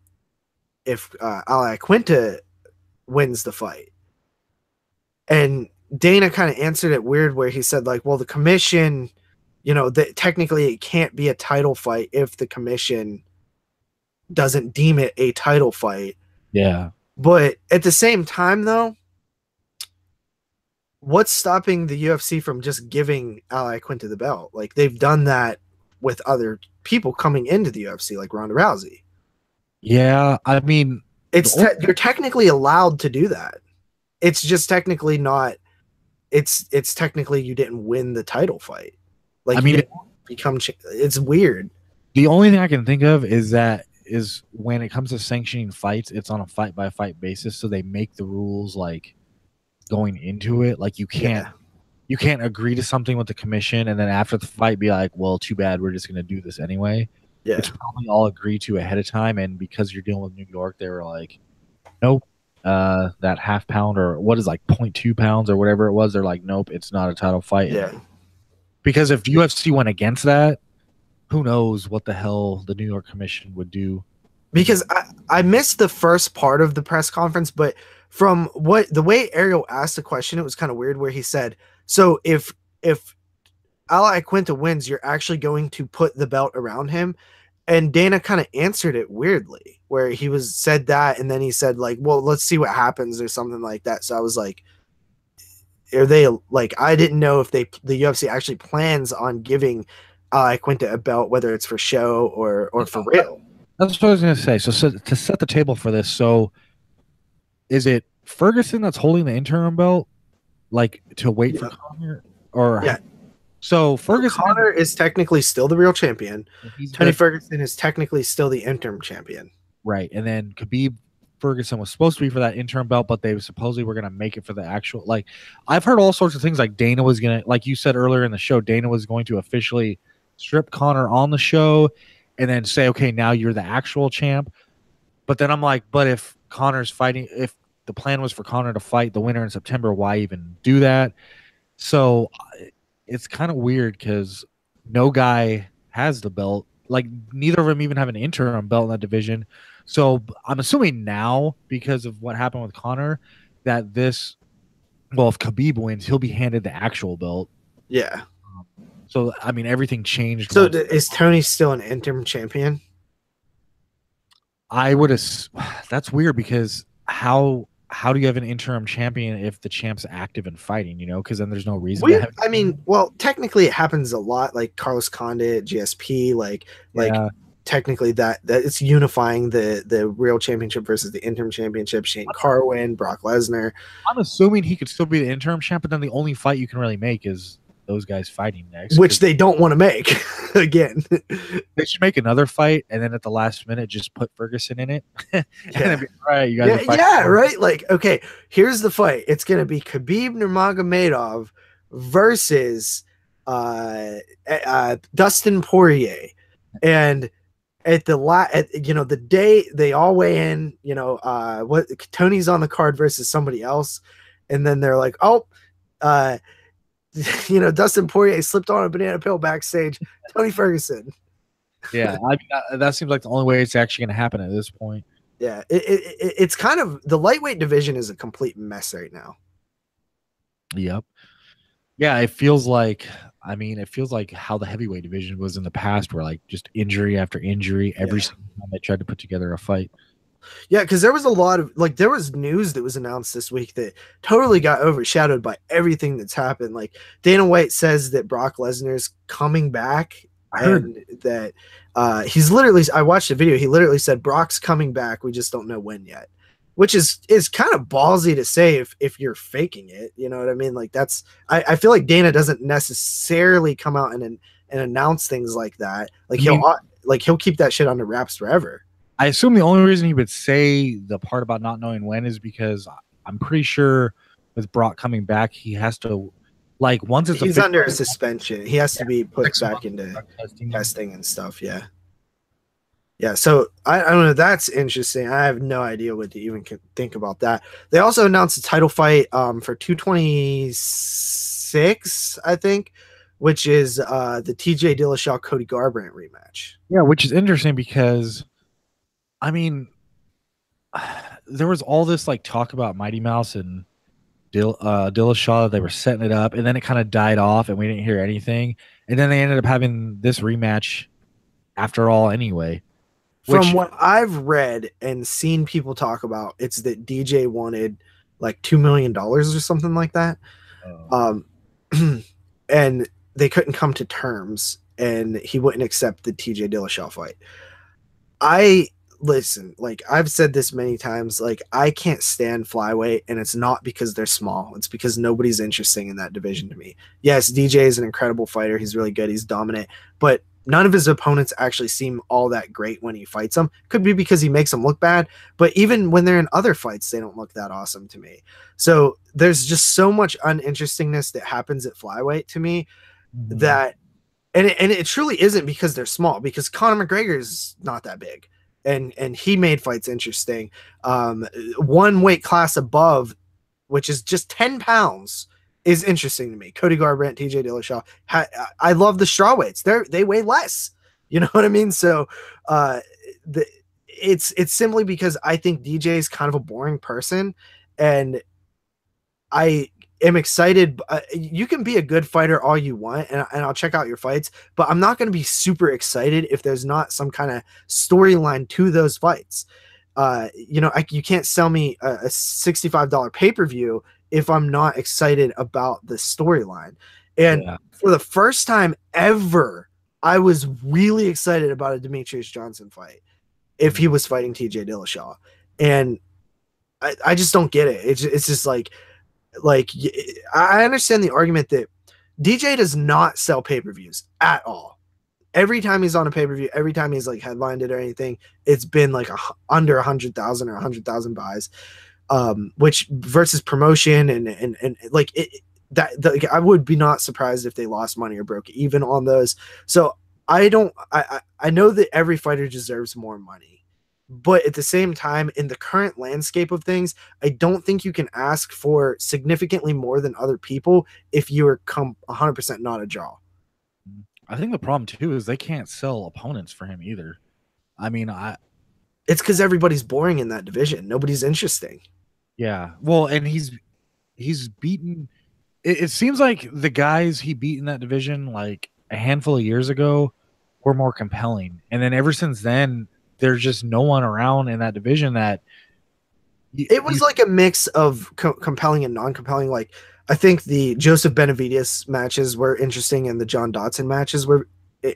Speaker 1: Al Quinta wins the fight, and Dana kind of answered it weird, where he said like, well, the commission, that technically it can't be a title fight if the commission doesn't deem it a title fight.
Speaker 2: Yeah.
Speaker 1: But at the same time, though, what's stopping the UFC from just giving Al Quinta the belt? Like, they've done that with other people coming into the UFC, like Ronda Rousey.
Speaker 2: Yeah, I mean,
Speaker 1: you're technically allowed to do that. It's just technically not. It's technically you didn't win the title fight. Like,
Speaker 2: I
Speaker 1: you
Speaker 2: mean,
Speaker 1: didn't become. It's weird.
Speaker 2: the only thing I can think of is when it comes to sanctioning fights, it's on a fight by fight basis. So they make the rules like going into it. Like you can't agree to something with the commission and then after the fight be like, well, too bad, we're just gonna do this anyway.
Speaker 1: Yeah.
Speaker 2: It's probably all agreed to ahead of time, and because you're dealing with New York, they were like, nope. That half pound or what is like 0.2 pounds or whatever it was, they're like, nope, it's not a title fight.
Speaker 1: Yeah.
Speaker 2: Because if UFC went against that, who knows what the hell the New York Commission would do.
Speaker 1: Because I missed the first part of the press conference, but from the way Ariel asked the question, it was kind of weird where he said, so if Ally Quinta wins, you're actually going to put the belt around him. And Dana kind of answered it weirdly, where he said that, and then he said like, well, let's see what happens or something like that. So I was like, are they like, I didn't know if the UFC actually plans on giving Ally Quinta a belt, whether it's for show or for real.
Speaker 2: That's what I was going to say. So to set the table for this, so is it Ferguson that's holding the interim belt, like to wait for Conor, or
Speaker 1: yeah?
Speaker 2: So Ferguson,
Speaker 1: Conor is technically still the real champion. Tony Ferguson is technically still the interim champion,
Speaker 2: right? And then Khabib Ferguson was supposed to be for that interim belt, but they supposedly were going to make it for the actual. Like, I've heard all sorts of things. Like Dana was going to, like you said earlier in the show, Dana was going to officially strip Conor on the show and then say, okay, now you're the actual champ. But then I'm like, but if Conor's fighting, if the plan was for Conor to fight the winner in September, why even do that? So it's kind of weird because no guy has the belt. Like, neither of them even have an interim belt in that division. So I'm assuming now, because of what happened with Conor, that if Khabib wins, he'll be handed the actual belt.
Speaker 1: Yeah.
Speaker 2: So, I mean, everything changed.
Speaker 1: So is Tony still an interim champion?
Speaker 2: I would that's weird because how do you have an interim champion if the champ's active and fighting, because then there's no reason to have
Speaker 1: I mean, well, technically it happens a lot, like Carlos Condit, GSP, like technically that it's unifying the real championship versus the interim championship. Shane Carwin, Brock Lesnar.
Speaker 2: I'm assuming he could still be the interim champ, but then the only fight you can really make is those guys fighting next,
Speaker 1: which they don't want to make again.
Speaker 2: They should make another fight and then at the last minute just put Ferguson in it. All right, you guys
Speaker 1: right, like, okay, here's the fight. It's gonna be Khabib Nurmagomedov versus Dustin Poirier, and at the day they all weigh in, what Tony's on the card versus somebody else, and then they're like, Dustin Poirier slipped on a banana peel backstage. Tony Ferguson.
Speaker 2: Yeah, that seems like the only way it's actually going to happen at this point.
Speaker 1: Yeah, it's kind of, the lightweight division is a complete mess right now.
Speaker 2: Yep. Yeah, it feels like how the heavyweight division was in the past, where like just injury after injury every single time they tried to put together a fight.
Speaker 1: Yeah, because there was a lot of, like, there was news that was announced this week that totally got overshadowed by everything that's happened. Like, Dana White says that Brock Lesnar's coming back, and that he's literally, I watched the video, he literally said, Brock's coming back, we just don't know when yet. Which is kind of ballsy to say if you're faking it, you know what I mean? Like, that's, I feel like Dana doesn't necessarily come out and announce things like that. Like, he'll keep that shit under wraps forever.
Speaker 2: I assume the only reason he would say the part about not knowing when is because I'm pretty sure with Brock coming back, he has to, like, once
Speaker 1: he's under a suspension, he has to be put back into testing and stuff. Yeah. Yeah. So I don't know. That's interesting. I have no idea what to even think about that. They also announced a title fight for 226, I think, which is the TJ Dillashaw Cody Garbrandt rematch.
Speaker 2: Yeah, which is interesting because, I mean, there was all this like talk about Mighty Mouse and Dillashaw. They were setting it up, and then it kind of died off, and we didn't hear anything. And then they ended up having this rematch after all, anyway.
Speaker 1: From what I've read and seen people talk about, it's that DJ wanted like $2 million or something like that, and they couldn't come to terms, and he wouldn't accept the TJ Dillashaw fight. listen, like I've said this many times, like I can't stand flyweight, and it's not because they're small. It's because nobody's interesting in that division to me. Yes, DJ is an incredible fighter. He's really good. He's dominant, but none of his opponents actually seem all that great when he fights them. Could be because he makes them look bad, but even when they're in other fights, they don't look that awesome to me. So there's just so much uninterestingness that happens at flyweight to me that, and it truly isn't because they're small, because Conor McGregor is not that big. And he made fights interesting. One weight class above, which is just 10 pounds, is interesting to me. Cody Garbrandt, TJ Dillashaw. I love the strawweights. They weigh less. You know what I mean? So it's simply because I think DJ is kind of a boring person, and I am excited. You can be a good fighter all you want, and I'll check out your fights, but I'm not going to be super excited if there's not some kind of storyline to those fights. You can't sell me a $65 pay-per-view if I'm not excited about the storyline. And for the first time ever, I was really excited about a Demetrius Johnson fight if he was fighting TJ Dillashaw. And I just don't get it. It's just like I understand the argument that DJ does not sell pay-per-views at all. Every time he's on a pay-per-view, every time he's like headlined it or anything, it's been like under 100,000 or 100,000 buys, which versus promotion and like it, that I would be not surprised if they lost money or broke even on those. So I know that every fighter deserves more money. But at the same time, in the current landscape of things, I don't think you can ask for significantly more than other people if you are 100% not a draw.
Speaker 2: I think the problem too is they can't sell opponents for him either. I mean,
Speaker 1: it's because everybody's boring in that division. Nobody's interesting.
Speaker 2: Yeah. Well, and he's beaten. It seems like the guys he beat in that division like a handful of years ago were more compelling. And then ever since then, there's just no one around in that division that
Speaker 1: it was like a mix of compelling and non-compelling. Like I think the Joseph Benavidez matches were interesting and the John Dodson matches were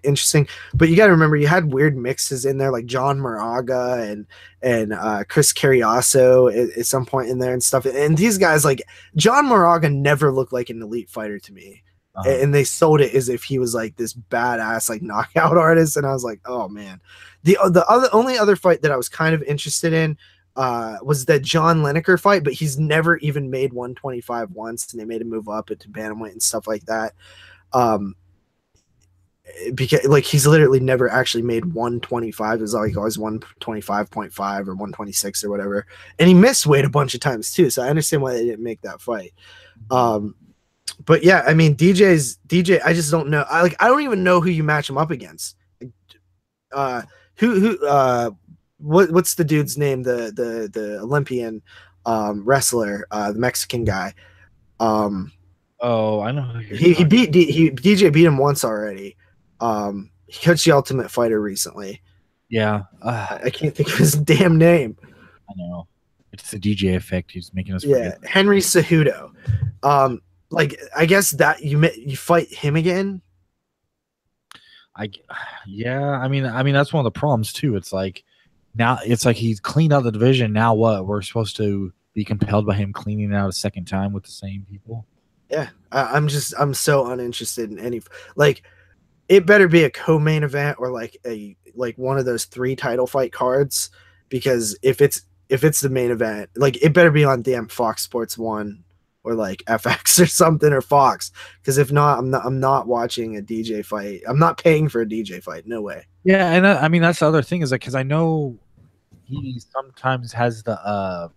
Speaker 1: interesting, but you got to remember you had weird mixes in there like John Moraga and Chris Carriasso at some point in there and stuff. And these guys, like John Moraga, never looked like an elite fighter to me. And they sold it as if he was like this badass like knockout artist, and I was like, oh man. The only other fight that I was kind of interested in was that John Lineker fight, but he's never even made 125 once, and they made him move up into bantamweight and stuff like that. Because like he's literally never actually made 125. It was like always 125.5 or 126 or whatever, and he missed weight a bunch of times too. So I understand why they didn't make that fight. But yeah, I mean, DJ. I just don't know. I don't even know who you match him up against. What's the dude's name? The Olympian wrestler, the Mexican guy.
Speaker 2: Oh, I know.
Speaker 1: DJ beat him once already. He coached the Ultimate Fighter recently.
Speaker 2: Yeah,
Speaker 1: I can't think of his damn name.
Speaker 2: I know. It's the DJ effect. He's making us.
Speaker 1: Yeah,
Speaker 2: forget.
Speaker 1: Henry Cejudo. Like I guess that you fight him again.
Speaker 2: I mean that's one of the problems too. It's like now it's like he's cleaned out the division. Now what? We're supposed to be compelled by him cleaning it out a second time with the same people.
Speaker 1: Yeah, I'm so uninterested in any like. It better be a co-main event or like one of those 3 title fight cards, because if it's the main event, like it better be on damn Fox Sports 1 or like FX or something, or Fox, because if not, I'm not watching a DJ fight. I'm not paying for a DJ fight. No way.
Speaker 2: Yeah, and I mean that's the other thing is like because I know he sometimes has the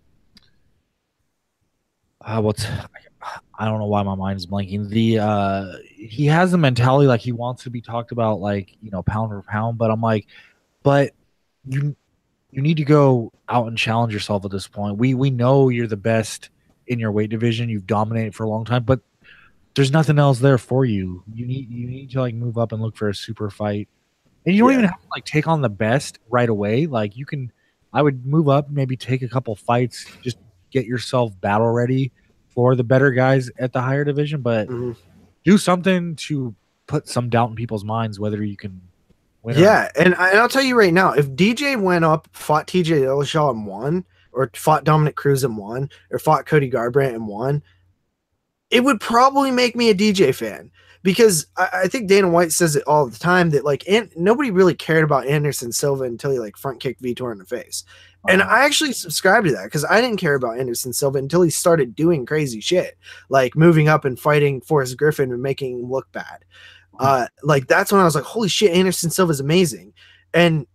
Speaker 2: I don't know why my mind is blanking. He has the mentality like he wants to be talked about like, you know, pound for pound, but I'm like, but you need to go out and challenge yourself at this point. We know you're the best in your weight division. You've dominated for a long time, but there's nothing else there for you. You need to like move up and look for a super fight. And you don't even have to like take on the best right away. Like I would move up, maybe take a couple fights, just get yourself battle ready for the better guys at the higher division, but do something to put some doubt in people's minds whether you can winner.
Speaker 1: Yeah, and I'll tell you right now, if DJ went up, fought TJ Dillashaw and won, or fought Dominic Cruz and won, or fought Cody Garbrandt and won, it would probably make me a DJ fan, because I think Dana White says it all the time that like nobody really cared about Anderson Silva until he like front kicked Vitor in the face. And I actually subscribe to that, because I didn't care about Anderson Silva until he started doing crazy shit, like moving up and fighting Forrest Griffin and making him look bad. Like that's when I was like, holy shit, Anderson Silva is amazing. And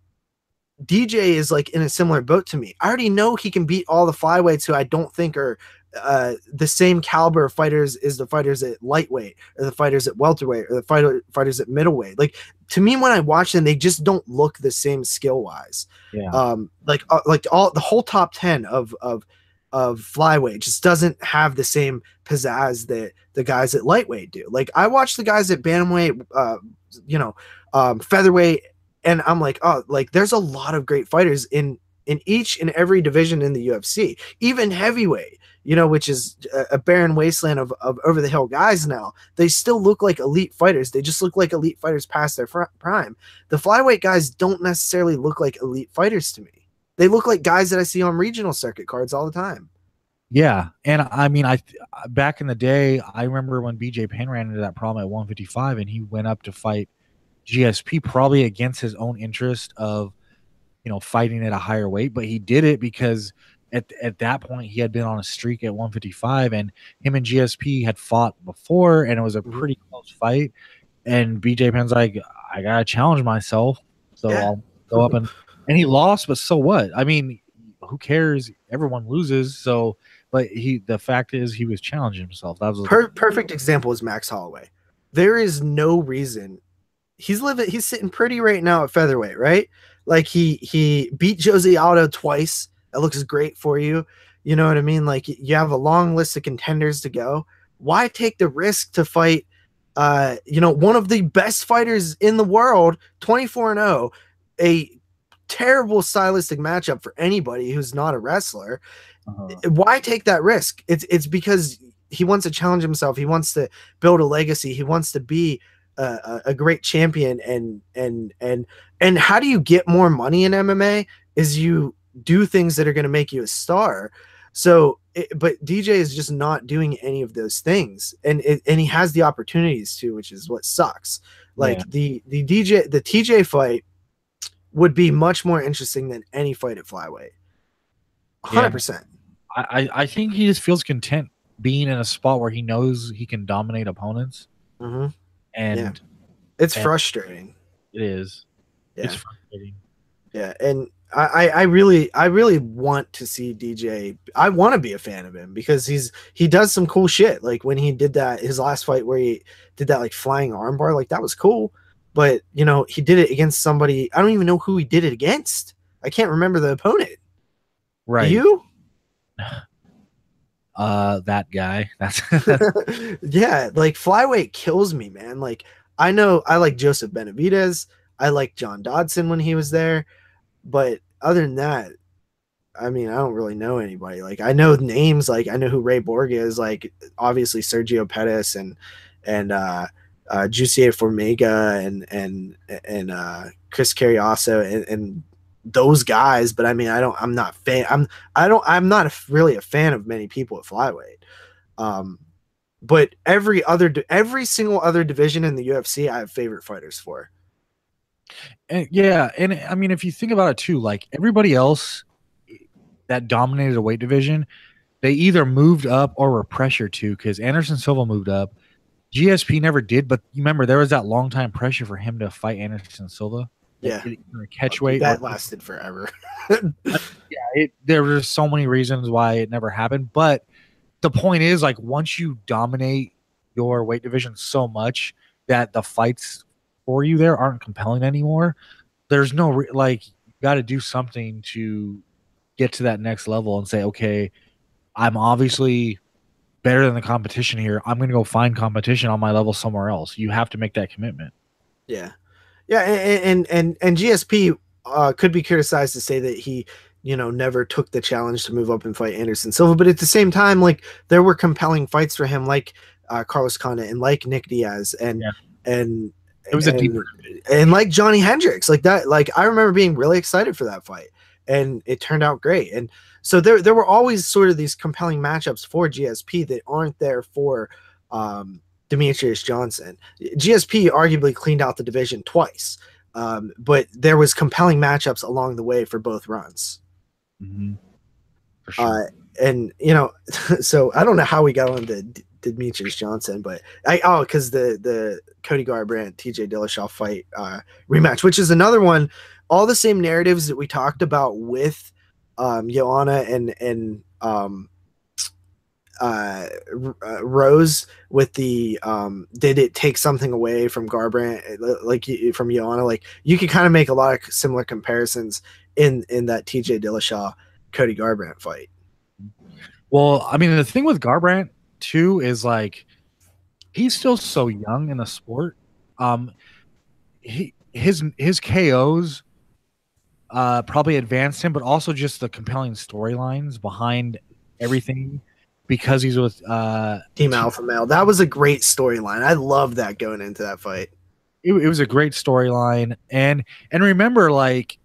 Speaker 1: DJ is like in a similar boat to me. I already know he can beat all the flyweights who I don't think are the same caliber of fighters as the fighters at lightweight, or the fighters at welterweight, or the fighters at middleweight. Like, to me, when I watch them, they just don't look the same skill wise.
Speaker 2: Yeah.
Speaker 1: Like the whole top 10 of flyweight just doesn't have the same pizzazz that the guys at lightweight do. Like, I watch the guys at bantamweight, featherweight, and I'm like, oh, like there's a lot of great fighters in each and every division in the UFC, even heavyweight, which is a barren wasteland of over the hill guys now. They still look like elite fighters. They just look like elite fighters past their prime. The flyweight guys don't necessarily look like elite fighters to me. They look like guys that I see on regional circuit cards all the time.
Speaker 2: Yeah, and I mean, back in the day, I remember when BJ Penn ran into that problem at 155, and he went up to fight GSP, probably against his own interest of, fighting at a higher weight, but he did it because at that point he had been on a streak at 155, and him and GSP had fought before, and it was a pretty close fight. And BJ Penn's like, I gotta challenge myself, so yeah. I'll go up and he lost, but so what? I mean, who cares? Everyone loses. So, but the fact is, he was challenging himself. That was
Speaker 1: perfect example is Max Holloway. There is no reason he's sitting pretty right now at featherweight, right? Like he beat Jose Aldo twice. That looks great for you. You know what I mean? Like, you have a long list of contenders to go. Why take the risk to fight, one of the best fighters in the world, 24-0, a terrible stylistic matchup for anybody who's not a wrestler. Why take that risk? It's because he wants to challenge himself. He wants to build a legacy. He wants to be a great champion. And how do you get more money in MMA is you do things that are going to make you a star. So, but DJ is just not doing any of those things, and he has the opportunities to, which is what sucks. Like the TJ fight would be much more interesting than any fight at flyweight. 100%.
Speaker 2: I think he just feels content being in a spot where he knows he can dominate opponents. And
Speaker 1: it's frustrating.
Speaker 2: It is.
Speaker 1: Yeah.
Speaker 2: It's frustrating.
Speaker 1: Yeah, and I really want to see DJ. I want to be a fan of him because he does some cool shit. Like when he did his last fight where he did that like flying armbar, like that was cool. But he did it against somebody. I don't even know who he did it against. I can't remember the opponent.
Speaker 2: Right.
Speaker 1: Do you?
Speaker 2: That guy. That's
Speaker 1: yeah, like flyweight kills me, man. Like I know I like Joseph Benavidez. I like John Dodson when he was there. But other than that, I mean, I don't really know anybody. Like I know names, like I know who Ray Borg is, like obviously Sergio Pettis and Jussier Formiga and Chris Carriasso and those guys. But I mean, I'm not really a fan of many people at flyweight. But every single other division in the UFC, I have favorite fighters for.
Speaker 2: And I mean, if you think about it too, like everybody else that dominated a weight division, they either moved up or were pressured to, because Anderson Silva moved up. GSP never did, but you remember there was that long time pressure for him to fight Anderson Silva.
Speaker 1: Yeah,
Speaker 2: catch weight
Speaker 1: that lasted forever.
Speaker 2: There were so many reasons why it never happened, but the point is, like, once you dominate your weight division so much that the fights for you there aren't compelling anymore, there's no like, you got to do something to get to that next level and say, okay, I'm obviously better than the competition here. I'm going to go find competition on my level somewhere else. You have to make that commitment.
Speaker 1: Yeah. And GSP could be criticized to say that he, never took the challenge to move up and fight Anderson Silva. But at the same time, like there were compelling fights for him, like Carlos Condit and like Nick Diaz and
Speaker 2: It was a deep.
Speaker 1: And like Johnny Hendricks, like that, like I remember being really excited for that fight, and it turned out great. And so there were always sort of these compelling matchups for GSP that aren't there for Demetrius Johnson. GSP arguably cleaned out the division twice, but there was compelling matchups along the way for both runs.
Speaker 2: Mm-hmm. For sure.
Speaker 1: And you know, so I don't know how we got on to Demetrius Johnson, but because the Cody Garbrandt TJ Dillashaw fight rematch, which is another one, all the same narratives that we talked about with Joanna and Rose with the did it take something away from Garbrandt, like from Joanna, like you could kind of make a lot of similar comparisons in that TJ Dillashaw Cody Garbrandt fight.
Speaker 2: Well, I mean, the thing with Garbrandt too is like he's still so young in the sport. His KOs probably advanced him, but also just the compelling storylines behind everything because he's with
Speaker 1: Team Alpha Male. That was a great storyline. I loved that going into that fight.
Speaker 2: It was a great storyline, and remember, like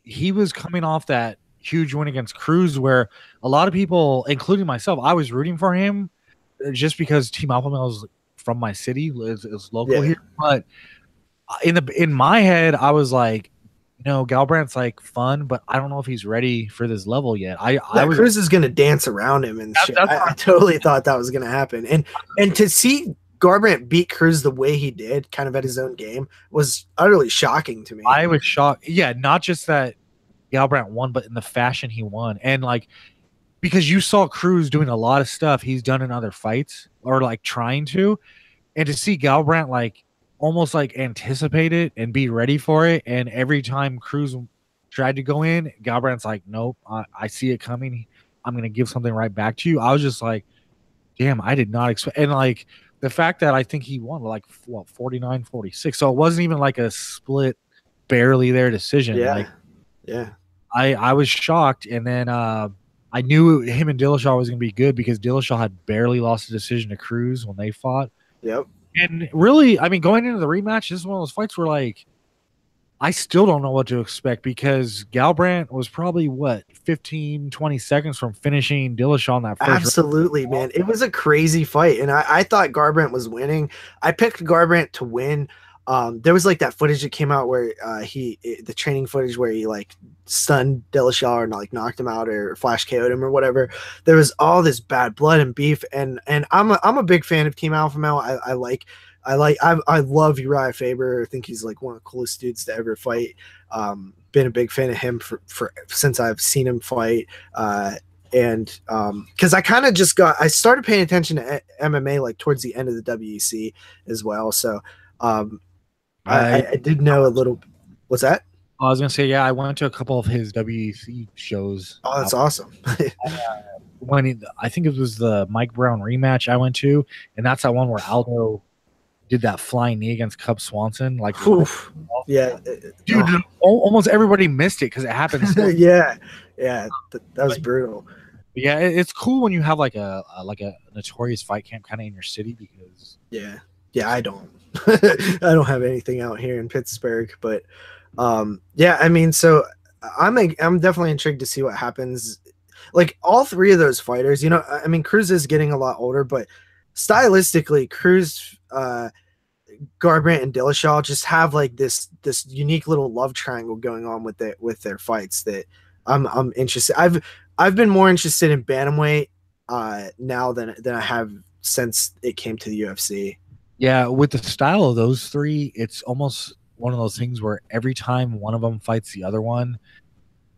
Speaker 2: he was coming off that huge win against Cruz, where a lot of people, including myself, I was rooting for him just because Team Alpha Male is from my city, is local here. But in my head, I was like, you know, Galbrandt's like fun, but I don't know if he's ready for this level yet.
Speaker 1: Cruz is gonna dance around him and shit. I totally thought that was gonna happen, and to see Garbrandt beat Cruz the way he did, kind of at his own game, was utterly shocking to me.
Speaker 2: I was shocked. Yeah, not just that Galbrandt won, but in the fashion he won. And like, because you saw Cruz doing a lot of stuff he's done in other fights or like trying to, and to see Galbrandt like almost like anticipate it and be ready for it. And every time Cruz tried to go in, Galbrandt's like, nope, I see it coming. I'm going to give something right back to you. I was just like, damn, I did not expect. And like the fact that I think he won like what, 49-46. So it wasn't even like a split, barely there decision.
Speaker 1: Yeah.
Speaker 2: Like,
Speaker 1: yeah.
Speaker 2: I was shocked, and then I knew him and Dillashaw was going to be good because Dillashaw had barely lost a decision to Cruz when they fought.
Speaker 1: Yep.
Speaker 2: And really, I mean, going into the rematch, this is one of those fights where, like, I still don't know what to expect because Galbrandt was probably, 15, 20 seconds from finishing Dillashaw in that first
Speaker 1: Absolutely,
Speaker 2: round.
Speaker 1: man. It was a crazy fight, and I thought Garbrandt was winning. I picked Garbrandt to win. There was like that footage that came out where the training footage where he like stunned Dillashaw or like knocked him out or flash KO'd him or whatever. There was all this bad blood and beef, and I'm a big fan of Team Alpha Male. I love Uriah Faber. I think he's like one of the coolest dudes to ever fight. Been a big fan of him for since I've seen him fight. And because I kind of I started paying attention to MMA like towards the end of the WEC as well. So I did know a little. What's that?
Speaker 2: I was gonna say, yeah, I went to a couple of his WEC shows.
Speaker 1: Oh, that's awesome.
Speaker 2: I think it was the Mike Brown rematch I went to, and that's that one where Aldo did that flying knee against Cub Swanson. Like,
Speaker 1: yeah,
Speaker 2: dude, almost everybody missed it because it happened.
Speaker 1: yeah, that was brutal.
Speaker 2: Yeah, it's cool when you have like a notorious fight camp kind of in your city because
Speaker 1: I don't I don't have anything out here in Pittsburgh, but yeah, I mean, so I'm definitely intrigued to see what happens. Like all three of those fighters, you know, I mean, Cruz is getting a lot older, but stylistically, Cruz, Garbrandt, and Dillashaw just have like this unique little love triangle going on with their fights that I'm interested. I've been more interested in bantamweight now than I have since it came to the UFC.
Speaker 2: Yeah, with the style of those three, it's almost one of those things where every time one of them fights the other one,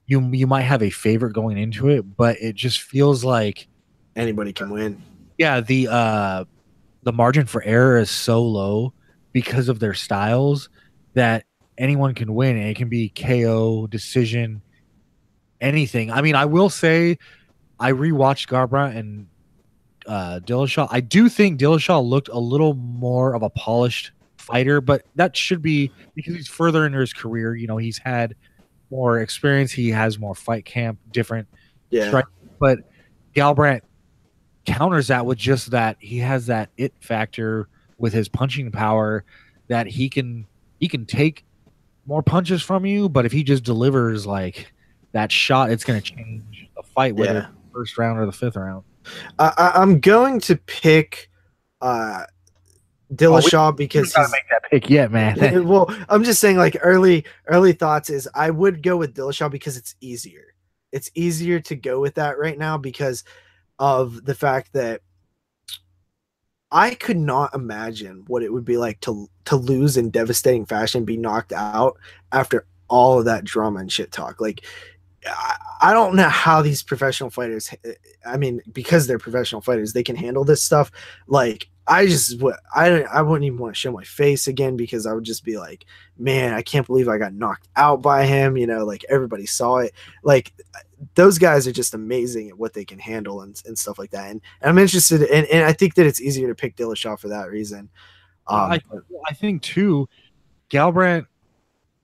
Speaker 2: you might have a favorite going into it, but it just feels like
Speaker 1: anybody can win.
Speaker 2: Yeah, the margin for error is so low because of their styles that anyone can win, and it can be KO, decision, anything. I mean, I will say I rewatched Garbrandt and Dillashaw. I do think Dillashaw looked a little more of a polished fighter, but that should be because he's further into his career. You know, he's had more experience. He has more fight camp, different strike. But Galbrandt counters that with just that he has that it factor with his punching power that he can take more punches from you, but if he just delivers like that shot, it's going to change the fight, whether it's the first round or the fifth round.
Speaker 1: I'm going to pick Dillashaw because
Speaker 2: he's make that pick yet, man.
Speaker 1: Well, I'm just saying, like early thoughts is I would go with Dillashaw because it's easier. It's easier to go with that right now because of the fact that I could not imagine what it would be like to lose in devastating fashion, be knocked out after all of that drama and shit talk. Like, I don't know how these professional fighters, I mean, because they're professional fighters, they can handle this stuff. Like, I wouldn't even want to show my face again because I would just be like, man, I can't believe I got knocked out by him. You know, like everybody saw it. Like, those guys are just amazing at what they can handle and stuff like that. And I'm interested in, and I think that it's easier to pick Dillashaw for that reason.
Speaker 2: I think too, Garbrandt,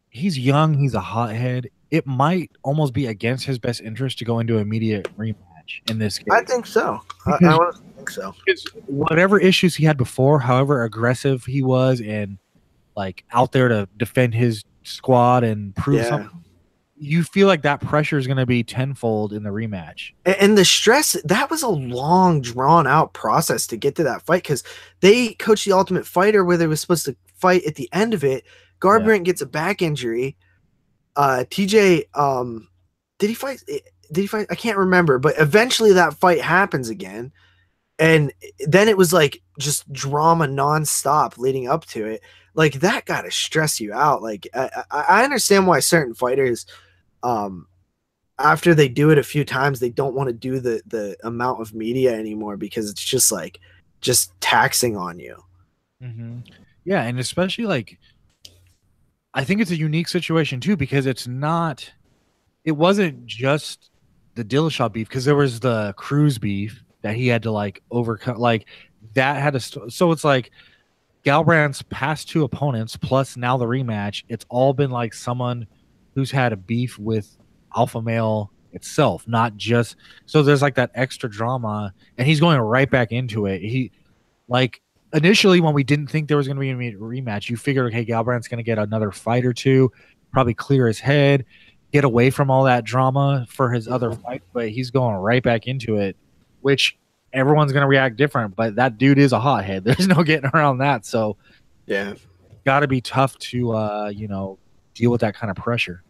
Speaker 2: he's young, he's a hothead. It might almost be against his best interest to go into immediate rematch in this case.
Speaker 1: I think so. I honestly think so.
Speaker 2: Whatever issues he had before, however aggressive he was and like out there to defend his squad and prove something, you feel like that pressure is going to be tenfold in the rematch.
Speaker 1: And the stress, that was a long, drawn-out process to get to that fight because they coached the Ultimate Fighter where they were supposed to fight at the end of it. Garbrandt gets a back injury. TJ, did he fight? I can't remember, but eventually that fight happens again. And then it was like just drama nonstop leading up to it. Like that got to stress you out. Like I understand why certain fighters, after they do it a few times, they don't want to do the amount of media anymore because it's just like just taxing on you.
Speaker 2: Mm-hmm. Yeah, and especially like I think it's a unique situation too because it wasn't just the Dillashaw beef because there was the Cruz beef that he had to like overcome. Like that had to. So it's like Galbrandt's past two opponents plus now the rematch. It's all been like someone who's had a beef with alpha male itself, not just. So there's like that extra drama, and he's going right back into it. He like. Initially, when we didn't think there was going to be a rematch, you figured, okay, Galbrandt's going to get another fight or two, probably clear his head, get away from all that drama for his other fight, but he's going right back into it, which everyone's going to react different, but that dude is a hothead. There's no getting around that. So,
Speaker 1: yeah,
Speaker 2: got to be tough to, deal with that kind of pressure.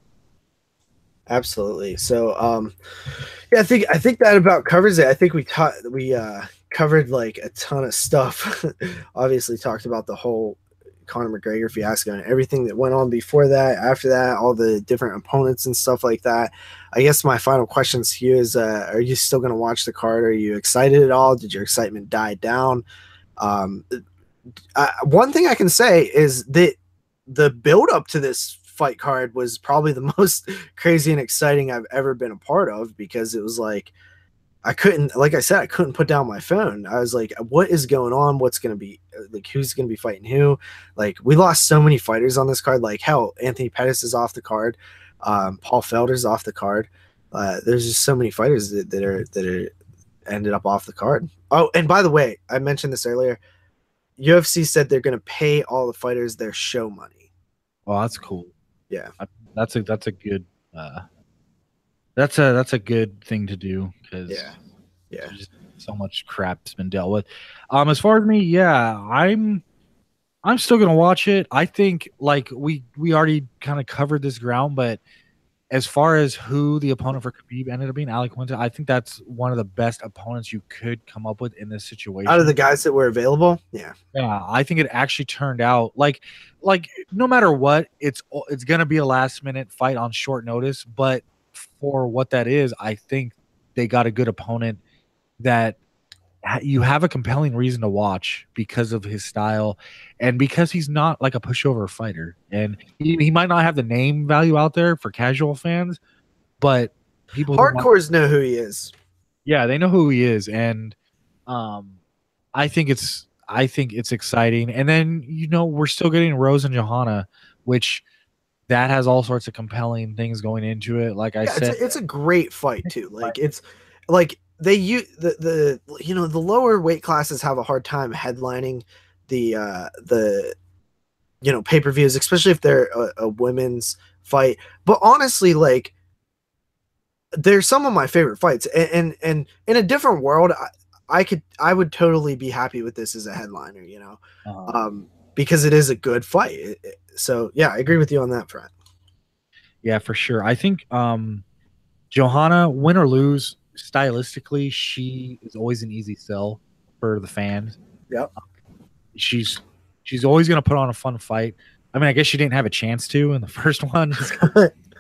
Speaker 1: Absolutely. So, yeah, I think that about covers it. I think we covered like a ton of stuff. Obviously talked about the whole Conor McGregor fiasco and everything that went on before that, after that, all the different opponents and stuff like that. I guess my final questions to you is, are you still going to watch the card? Are you excited at all? Did your excitement die down? One thing I can say is that the build up to this fight card was probably the most crazy and exciting I've ever been a part of because it was like, I couldn't put down my phone. I was like, what is going on? What's going to be like, who's going to be fighting who? Like we lost so many fighters on this card. Like hell, Anthony Pettis is off the card. Paul Felder's off the card. There's just so many fighters that are ended up off the card. Oh, and by the way, I mentioned this earlier. UFC said they're going to pay all the fighters their show money.
Speaker 2: Oh, that's cool.
Speaker 1: Yeah.
Speaker 2: That's a good, that's a good thing to do because just so much crap's been dealt with. As far as me, yeah, I'm still gonna watch it. I think like we already kind of covered this ground, but as far as who the opponent for Khabib ended up being, Ali Quinta, I think that's one of the best opponents you could come up with in this situation.
Speaker 1: Out of the guys that were available, yeah,
Speaker 2: I think it actually turned out like no matter what, it's gonna be a last minute fight on short notice, but for what that is, I think they got a good opponent that you have a compelling reason to watch because of his style and because he's not like a pushover fighter. And he might not have the name value out there for casual fans, but people
Speaker 1: hardcores know who he is.
Speaker 2: Yeah, they know who he is. And I think it's exciting. And then, we're still getting Rose and Johanna, which that has all sorts of compelling things going into it. Like I said,
Speaker 1: it's a great fight too. Like it's like they use the lower weight classes have a hard time headlining the pay-per-views, especially if they're a women's fight. But honestly, like, they're some of my favorite fights, and in a different world, I would totally be happy with this as a headliner, because it is a good fight. So yeah, I agree with you on that front.
Speaker 2: Yeah, for sure. I think Johanna, win or lose, stylistically, she is always an easy sell for the fans.
Speaker 1: Yep.
Speaker 2: She's always going to put on a fun fight. I mean, I guess she didn't have a chance to in the first one.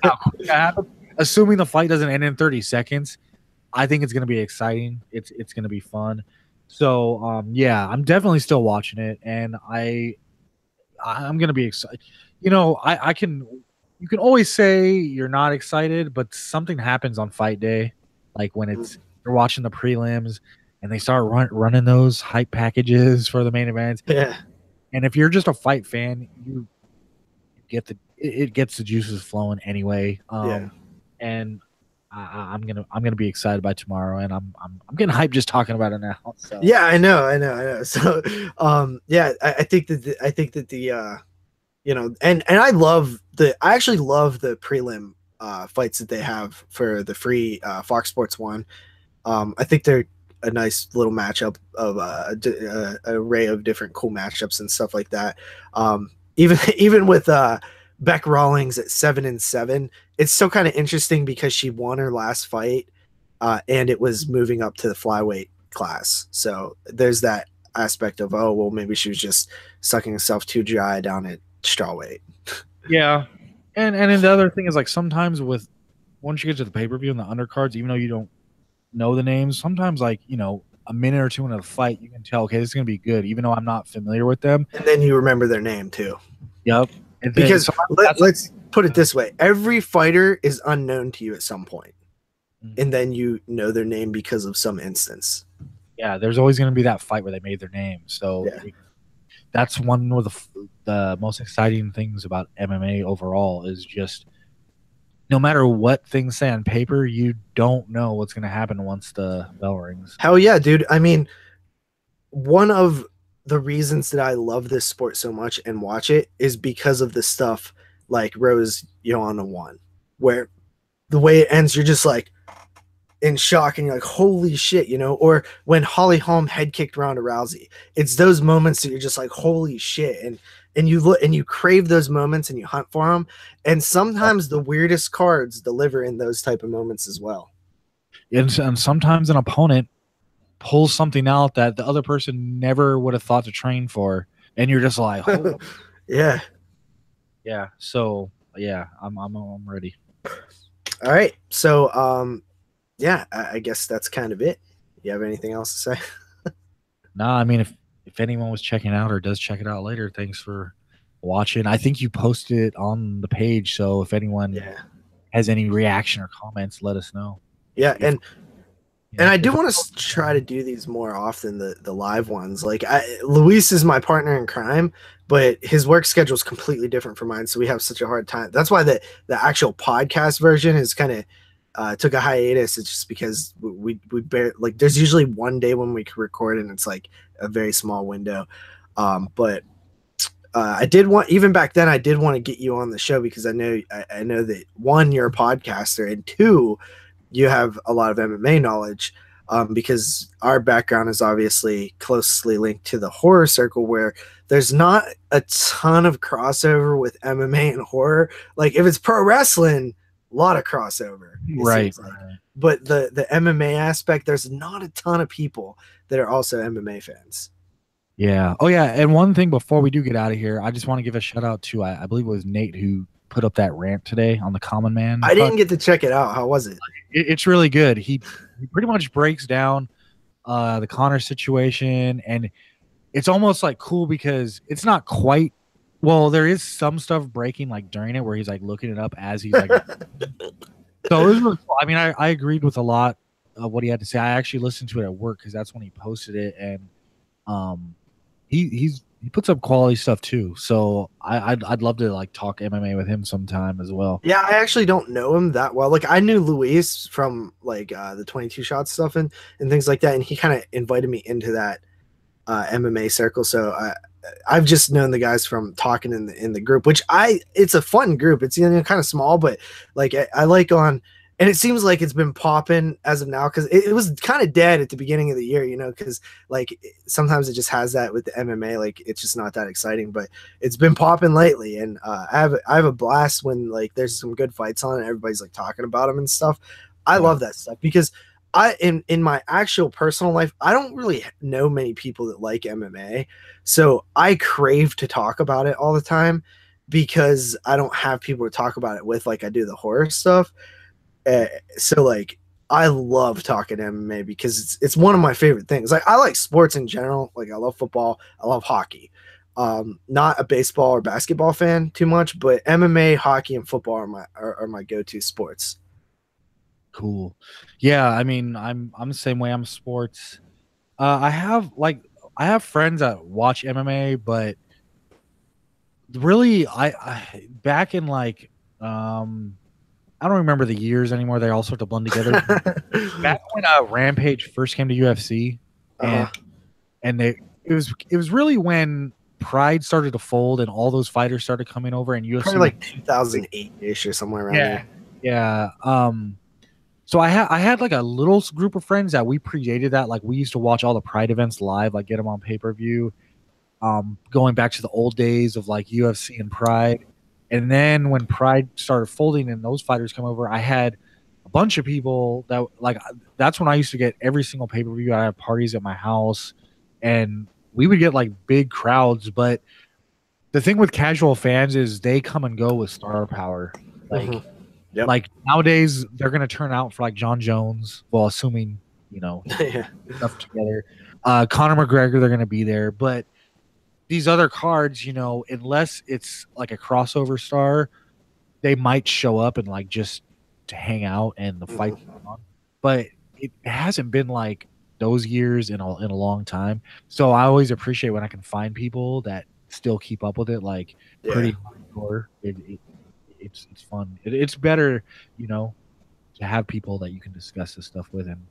Speaker 2: How quick that happened. Assuming the fight doesn't end in 30 seconds, I think it's going to be exciting. It's going to be fun. So, yeah, I'm definitely still watching it, and I'm going to be excited. You can always say you're not excited, but something happens on fight day, like when you're watching the prelims and they start running those hype packages for the main events.
Speaker 1: Yeah.
Speaker 2: And if you're just a fight fan, you get it gets the juices flowing anyway.
Speaker 1: Yeah.
Speaker 2: And I'm gonna be excited by tomorrow, and I'm getting hyped just talking about it now. So.
Speaker 1: Yeah, I know. So, yeah, I think that the and I actually love the prelim fights that they have for the free Fox Sports 1. I think they're a nice little matchup of an array of different cool matchups and stuff like that. Even with Beck Rawlings at 7-7, it's still kind of interesting because she won her last fight, and it was moving up to the flyweight class. So there's that aspect of, oh, well, maybe she was just sucking herself too dry down at strawweight.
Speaker 2: Yeah. And then the other thing is, like, sometimes once you get to the pay-per-view and the undercards, even though you don't know the names, sometimes, like, a minute or two into the fight, you can tell, okay, this is going to be good, even though I'm not familiar with them.
Speaker 1: And then you remember their name too.
Speaker 2: Yep.
Speaker 1: Because let's put it this way. Every fighter is unknown to you at some point. And then you know their name because of some instance.
Speaker 2: Yeah, there's always going to be that fight where they made their name. So that's one of the most exciting things about MMA overall is just no matter what things say on paper, you don't know what's going to happen once the bell rings.
Speaker 1: Hell yeah, dude. I mean, one of the reasons that I love this sport so much and watch it is because of the stuff like Rose Joanna 1, where the way it ends, you're just like in shock and you're like, holy shit, or when Holly Holm head kicked Ronda Rousey. It's those moments that you're just like, holy shit. And you look and you crave those moments and you hunt for them. And sometimes the weirdest cards deliver in those type of moments as well.
Speaker 2: And sometimes an opponent pulls something out that the other person never would have thought to train for, and you're just like, oh.
Speaker 1: Yeah.
Speaker 2: So yeah, I'm ready.
Speaker 1: All right. So yeah, I guess that's kind of it. You have anything else to say?
Speaker 2: Nah, I mean, if anyone was checking out or does check it out later, thanks for watching. I think you posted it on the page, so if anyone has any reaction or comments, let us know.
Speaker 1: Yeah, and I do want to try to do these more often, the live ones. Like, Luis is my partner in crime, but his work schedule is completely different from mine, so we have such a hard time. That's why the actual podcast version is kind of took a hiatus. It's just because we like, there's usually one day when we can record, and it's like a very small window. But I did want, even back then, I did want to get you on the show because I know that, one, you're a podcaster, and two, you have a lot of MMA knowledge, because our background is obviously closely linked to the horror circle, where there's not a ton of crossover with MMA and horror. Like, if it's pro wrestling, a lot of crossover,
Speaker 2: right?
Speaker 1: But the MMA aspect, there's not a ton of people that are also MMA fans.
Speaker 2: Yeah. Oh yeah. And one thing before we do get out of here, I just want to give a shout out to, I believe it was Nate who put up that rant today on the Common Man.
Speaker 1: I didn't get to check it out. How was it?
Speaker 2: It's really good. He pretty much breaks down the Connor situation, and it's almost like cool because it's not quite, well, there is some stuff breaking like during it where he's like looking it up as he's like so it was really cool. I mean, I agreed with a lot of what he had to say. I actually listened to it at work because that's when he posted it, and he puts up quality stuff too. So I'd love to like talk MMA with him sometime as well.
Speaker 1: Yeah, I actually don't know him that well. Like, I knew Luis from like the 22 shot stuff and things like that, and he kind of invited me into that MMA circle. So I've just known the guys from talking in the group, which it's a fun group. It's, you know, kind of small, but like I like on, and it seems like it's been popping as of now, because it was kind of dead at the beginning of the year, you know, because like sometimes it just has that with the MMA, like it's just not that exciting, but it's been popping lately, and I have a blast when like there's some good fights on and everybody's like talking about them and stuff. I love that stuff, because in my actual personal life, I don't really know many people that like MMA, so I crave to talk about it all the time, because I don't have people to talk about it with like I do the horror stuff. So like I love talking MMA because it's one of my favorite things. Like I like sports in general. Like I love football, I love hockey. Not a baseball or basketball fan too much, but MMA, hockey, and football are my go-to sports.
Speaker 2: Cool. Yeah, I mean, I'm the same way. I'm sports. I have friends that watch MMA, but really, I back in like I don't remember the years anymore. They all sort of blend together. Back when Rampage first came to UFC, and it was really when Pride started to fold and all those fighters started coming over, and UFC
Speaker 1: probably like 2008-ish or somewhere around there.
Speaker 2: Yeah. So I had like a little group of friends that we predated that. Like we used to watch all the Pride events live, like get them on pay-per-view. Going back to the old days of like UFC and Pride. And then when Pride started folding and those fighters come over, I had a bunch of people that like, that's when I used to get every single pay-per-view. I had parties at my house and we would get like big crowds. But the thing with casual fans is they come and go with star power. Like, like nowadays they're going to turn out for like John Jones, well, assuming, you know, stuff together. Conor McGregor, they're going to be there. But these other cards, you know, unless it's like a crossover star, they might show up and like just to hang out and the fight. But it hasn't been like those years in a long time. So I always appreciate when I can find people that still keep up with it, like pretty hardcore. It's fun. It's better, you know, to have people that you can discuss this stuff with. And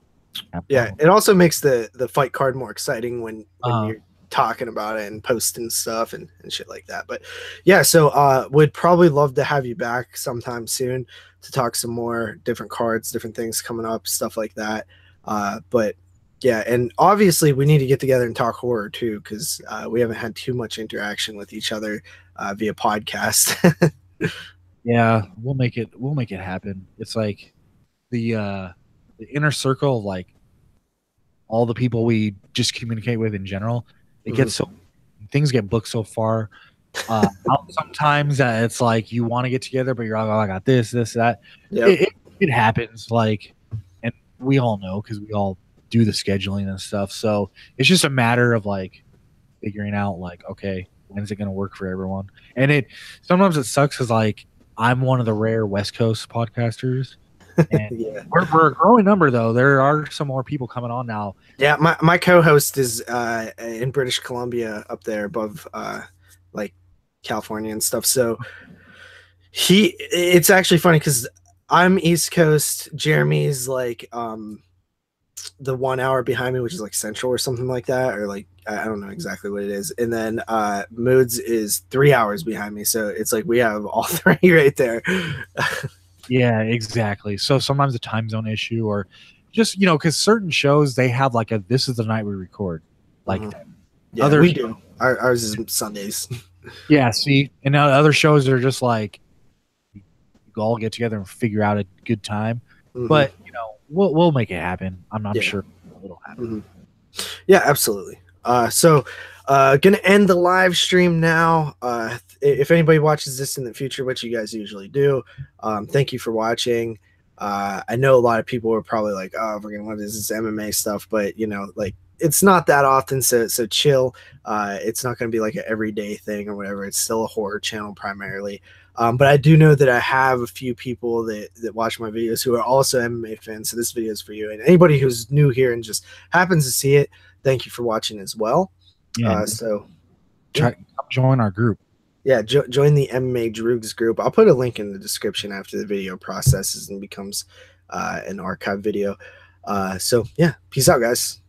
Speaker 1: it also makes the fight card more exciting when you're talking about it and posting stuff and shit like that. But yeah, so would probably love to have you back sometime soon to talk some more different cards, different things coming up, stuff like that. But yeah, and obviously we need to get together and talk horror too, because we haven't had too much interaction with each other via podcast.
Speaker 2: Yeah, we'll make it happen. It's like the inner circle of like all the people we just communicate with in general. It gets so things get booked so far. Sometimes it's like you want to get together, but you're like, oh, I got this, that. Yep. It happens. Like, and we all know because we all do the scheduling and stuff. So it's just a matter of like figuring out like, okay, when's it going to work for everyone? And sometimes it sucks because like I'm one of the rare West Coast podcasters. And we're a growing number though. There are some more people coming on now.
Speaker 1: Yeah, my co-host is in British Columbia up there above like California and stuff. So it's actually funny because I'm East Coast. Jeremy's like the 1 hour behind me, which is like Central or something like that, or like I don't know exactly what it is. And then Moods is 3 hours behind me. So it's like we have all three right there.
Speaker 2: Yeah, exactly. So sometimes the time zone issue, or just, you know, because certain shows they have like this is the night we record. Like
Speaker 1: other we do. Ours is Sundays.
Speaker 2: Yeah, see, and now other shows are just like you all get together and figure out a good time. But you know, we'll make it happen. I'm sure it'll happen.
Speaker 1: Yeah, absolutely. So gonna end the live stream now. If anybody watches this in the future, which you guys usually do, thank you for watching. I know a lot of people are probably like, oh, we're gonna watch this MMA stuff, but you know, like it's not that often, so chill. It's not gonna be like an everyday thing or whatever. It's still a horror channel primarily. But I do know that I have a few people that watch my videos who are also MMA fans, so this video is for you. And anybody who's new here and just happens to see it, thank you for watching as well. So
Speaker 2: come join our group.
Speaker 1: Yeah, join the MMA Droogs group. I'll put a link in the description after the video processes and becomes an archive video. So yeah, peace out, guys.